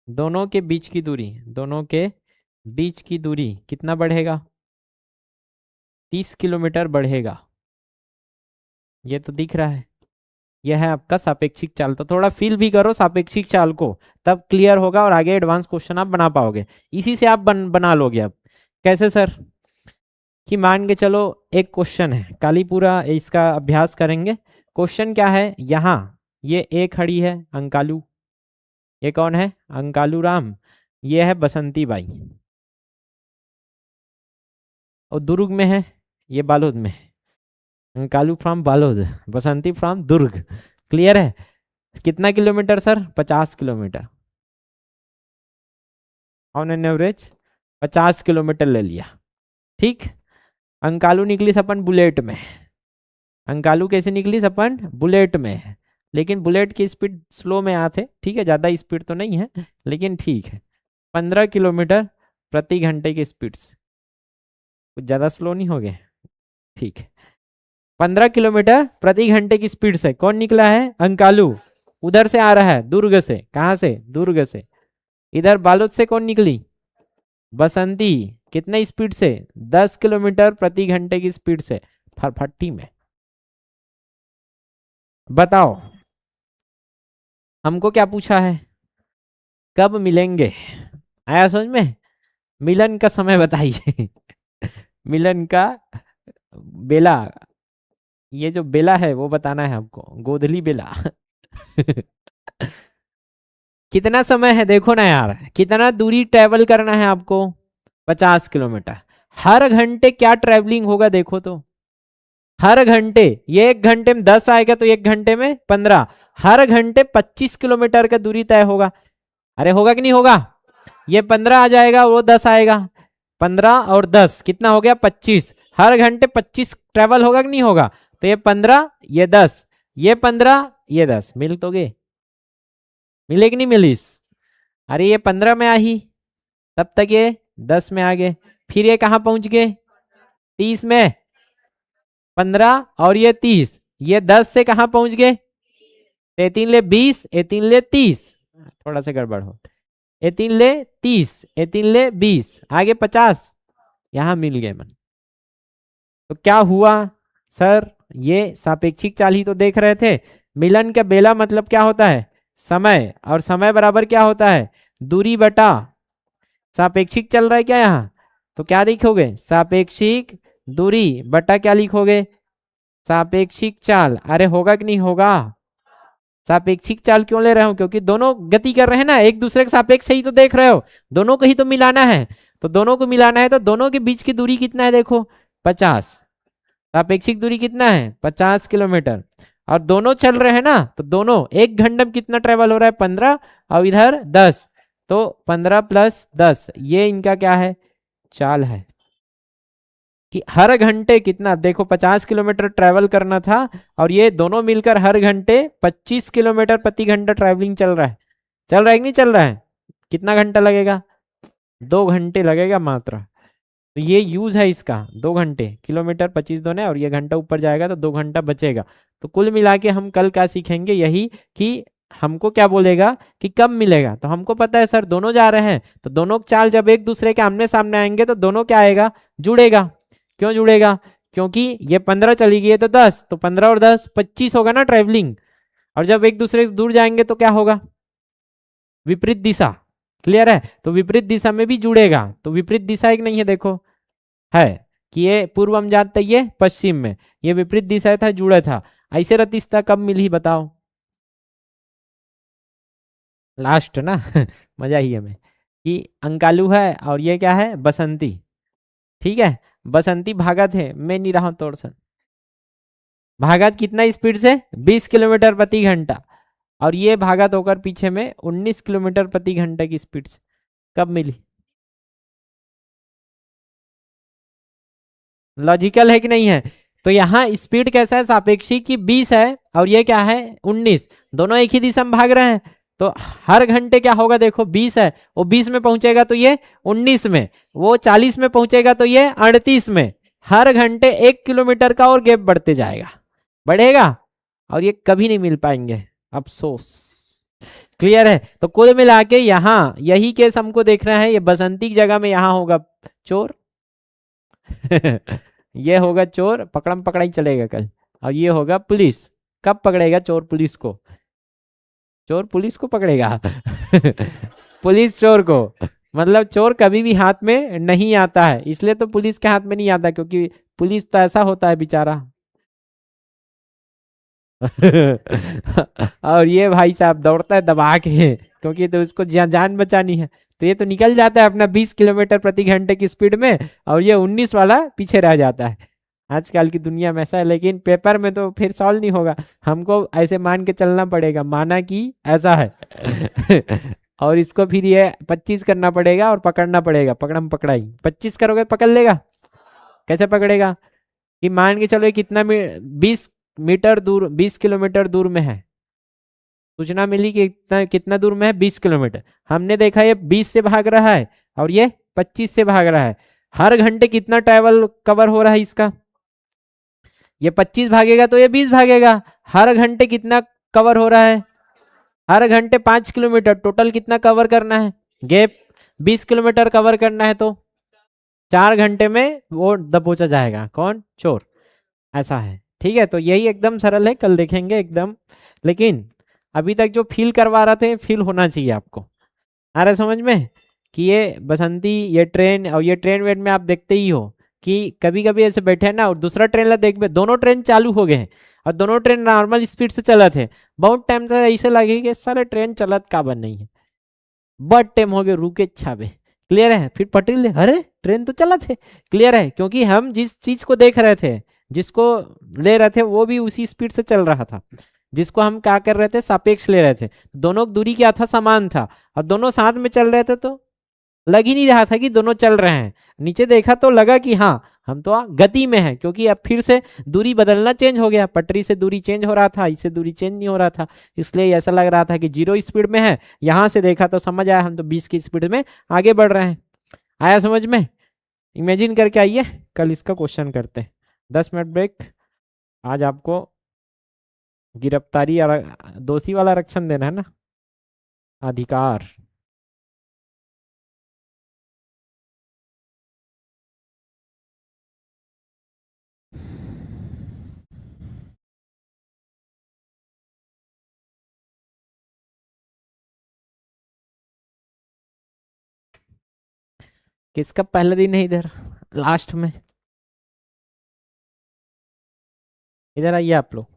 दोनों के बीच की दूरी कितना बढ़ेगा 30 किलोमीटर बढ़ेगा। ये तो दिख रहा है यह है आपका सापेक्षिक चाल। तो थोड़ा फील भी करो सापेक्षिक चाल को तब क्लियर होगा और आगे एडवांस क्वेश्चन आप बना पाओगे। इसी से आप बना लोगे। अब कैसे सर कि मान के चलो एक क्वेश्चन है काली पूरा इसका अभ्यास करेंगे। क्वेश्चन क्या है यहाँ ये ए खड़ी है अंकालू। ये कौन है अंकालू राम। ये है बसंती बाई और दुर्ग में है ये बालोद में। Ankalu from Balod Basanti from Durg. Clear है। कितना kilometre sir 50 kilometre on an average 50 kilometre ले लिया। ठीक अंकालू निकली सपन बुलेट में। अंकालू कैसे निकली सपन बुलेट में। लेकिन बुलेट की स्पीड स्लो में आते ठीक है ज़्यादा स्पीड तो नहीं है लेकिन ठीक है 15 किलोमीटर प्रति घंटे की स्पीड से कुछ ज़्यादा स्लो नहीं हो गए ठीक है। 15 किलोमीटर प्रति घंटे की स्पीड से कौन निकला है अंकालू। उधर से आ रहा है दुर्ग से। कहाँ से दुर्ग से। इधर बालोद से कौन निकली बसंती। कितने स्पीड से 10 किलोमीटर प्रति घंटे की स्पीड से फरफट्टी में। बताओ हमको क्या पूछा है कब मिलेंगे। आया समझ में। मिलन का समय बताइए मिलन का बेला। ये जो बेला है वो बताना है आपको गोधली बेला कितना समय है देखो ना यार कितना दूरी ट्रेवल करना है आपको 50 किलोमीटर। हर घंटे क्या ट्रेवलिंग होगा देखो तो हर घंटे ये 1 घंटे में 10 आएगा तो 1 घंटे में 15। हर घंटे 25 किलोमीटर का दूरी तय होगा। अरे होगा कि नहीं होगा ये 15 आ जाएगा, वो 10 आएगा। 15 और 10 कितना हो गया? 25। हर घंटे 25 ट्रेवल होगा कि नहीं होगा? तो ये 15, ये 10, ये 15, ये 10, मिल तो गए? मिले कि नहीं मिलीस? अरे ये 15 में आई, तब तक ये 10 में आ गए, फिर ये कहाँ पहुंच गए? 30 में। 15 और ये 30, ये 10 से कहाँ पहुंच गए? 3 ले 20, 3 ले 30, थोड़ा सा गड़बड़ हो। 3 ले 30, 3 ले 20, आगे 50, यहां मिल गए मन। तो क्या हुआ सर? ये सापेक्षिक चाल ही तो देख रहे थे। मिलन का बेला मतलब क्या होता है? समय, और समय बराबर क्या होता है? दूरी बटा सापेक्षिक चल रहा है क्या यहाँ? तो क्या लिखोगे? सापेक्षिक दूरी बटा क्या लिखोगे? सापेक्षिक चाल। अरे होगा कि नहीं होगा? सापेक्षिक चाल क्यों ले रहे हो? क्योंकि दोनों गति कर रहे हैं ना, एक दूसरे के सापेक्ष ही तो देख रहे हो, दोनों को ही तो मिलाना है। तो दोनों को मिलाना है तो दोनों के बीच की दूरी कितना है? देखो 50। सापेक्षिक दूरी कितना है? 50 किलोमीटर। और दोनों चल रहे हैं ना, तो दोनों एक घंटे में कितना ट्रेवल हो रहा है? 15, और इधर 10, तो 15 + 10, ये इनका क्या है? चाल है कि हर घंटे कितना, देखो 50 किलोमीटर ट्रेवल करना था, और ये दोनों मिलकर हर घंटे 25 किलोमीटर प्रति घंटा ट्रैवलिंग चल रहा है। चल रहा है कि नहीं चल रहा है? कितना घंटा लगेगा? 2 घंटे लगेगा मात्र। तो ये यूज है इसका, 2 घंटे। किलोमीटर 25 दोने, और ये घंटा ऊपर जाएगा तो 2 घंटा बचेगा। तो कुल मिला के हम कल क्या सीखेंगे? यही कि हमको क्या बोलेगा कि कब मिलेगा। तो हमको पता है सर दोनों जा रहे हैं, तो दोनों चाल जब एक दूसरे के आमने सामने आएंगे तो दोनों क्या आएगा? जुड़ेगा। क्यों जुड़ेगा? क्योंकि ये 15 चली गई है तो 10, तो 15 और 10 25 होगा ना ट्रैवलिंग। और जब एक दूसरे से दूर जाएंगे तो क्या होगा? विपरीत दिशा। क्लियर है? तो विपरीत दिशा में भी जुड़ेगा। तो विपरीत दिशा एक नहीं है, देखो है कि ये पूर्व हम जानते, ये पश्चिम में, ये विपरीत दिशा था, जुड़ा था। ऐसे रतिस्ता कब मिली बताओ? लास्ट ना मजा ही हमें कि अंकालू है और ये क्या है? बसंती। ठीक है, बसंती भागत है, मैं नहीं रहा तोड़ सन। भागत कितना स्पीड से? 20 किलोमीटर प्रति घंटा। और ये भागत होकर पीछे में 19 किलोमीटर प्रति घंटे की स्पीड से। कब मिली? लॉजिकल है कि नहीं है? तो यहाँ स्पीड कैसा है? सापेक्षिक की 20 है, और ये क्या है? 19। दोनों एक ही दिशा में भाग रहे हैं, तो हर घंटे क्या होगा? देखो 20 है, वो 20 में पहुंचेगा तो ये 19 में, वो 40 में पहुंचेगा तो ये 38 में। हर घंटे 1 किलोमीटर का और गैप बढ़ते जाएगा, बढ़ेगा, और ये कभी नहीं मिल पाएंगे, अफसोस। क्लियर है? तो कुल मिला के यहाँ यही केस हमको देखना है। ये बसंती की जगह में यहाँ होगा चोर ये होगा चोर, पकड़म पकड़ाई चलेगा कल। और ये होगा पुलिस। कब पकड़ेगा चोर पुलिस को? चोर पुलिस को पकड़ेगा पुलिस चोर को। मतलब चोर कभी भी हाथ में नहीं आता है, इसलिए तो पुलिस के हाथ में नहीं आता, क्योंकि पुलिस तो ऐसा होता है बेचारा और ये भाई साहब दौड़ता है दबा के, क्योंकि तो उसको जान बचानी है। तो ये तो निकल जाता है अपना 20 किलोमीटर प्रति घंटे की स्पीड में, और ये 19 वाला पीछे रह जाता है। आजकल की दुनिया में ऐसा है, लेकिन पेपर में तो फिर सॉल्व नहीं होगा, हमको ऐसे मान के चलना पड़ेगा, माना कि ऐसा है और इसको फिर ये 25 करना पड़ेगा और पकड़ना पड़ेगा, पकड़म पकड़ाई। 25 करोगे पकड़ लेगा? कैसे पकड़ेगा? कि मान के चलो ये कितना 20 मीटर दूर, 20 किलोमीटर दूर में है, सूचना मिली कि कितना कितना दूर में है? 20 किलोमीटर। हमने देखा ये 20 से भाग रहा है और ये 25 से भाग रहा है। हर घंटे कितना ट्रैवल कवर हो रहा है इसका? ये 25 भागेगा तो ये 20 भागेगा। हर घंटे कितना कवर हो रहा है? हर घंटे 5 किलोमीटर। टोटल कितना कवर करना है? गैप 20 किलोमीटर कवर करना है, तो 4 घंटे में वो दबोचा जाएगा। कौन? चोर। ऐसा है, ठीक है। तो यही एकदम सरल है, कल देखेंगे एकदम। लेकिन अभी तक जो फील करवा रहे थे, फील होना चाहिए आपको। आ रहा समझ में कि ये बसंती, ये ट्रेन, और ये ट्रेन वेन में आप देखते ही हो कि कभी कभी ऐसे बैठे हैं ना, और दूसरा ट्रेन ला देख, दोनों ट्रेन चालू हो गए हैं और दोनों ट्रेन नॉर्मल स्पीड से चला थे। बहुत टाइम से ऐसे लगे कि सारे ट्रेन चलत का बन नहीं है, बहुत टाइम हो गए रुके छाबे। क्लियर है? फिर पटेल, अरे ट्रेन तो चला थे। क्लियर है? क्योंकि हम जिस चीज को देख रहे थे, जिसको ले रहे थे, वो भी उसी स्पीड से चल रहा था, जिसको हम क्या कर रहे थे? सापेक्ष ले रहे थे। दोनों दूरी क्या था? समान था, और दोनों साथ में चल रहे थे, तो लग ही नहीं रहा था कि दोनों चल रहे हैं। नीचे देखा तो लगा कि हाँ हम तो गति में है, क्योंकि अब फिर से दूरी बदलना चेंज हो गया, पटरी से दूरी चेंज हो रहा था, इससे दूरी चेंज नहीं हो रहा था, इसलिए ऐसा लग रहा था कि 0 स्पीड में है। यहाँ से देखा तो समझ आया हम तो 20 की स्पीड में आगे बढ़ रहे हैं। आया समझ में? इमेजिन करके आइए, कल इसका क्वेश्चन करते हैं। 10 मिनट ब्रेक। आज आपको गिरफ्तारी दोषी वाला आरक्षण देना है ना, अधिकार। किसका पहला दिन है इधर लास्ट में? इधर आइए आप लोग।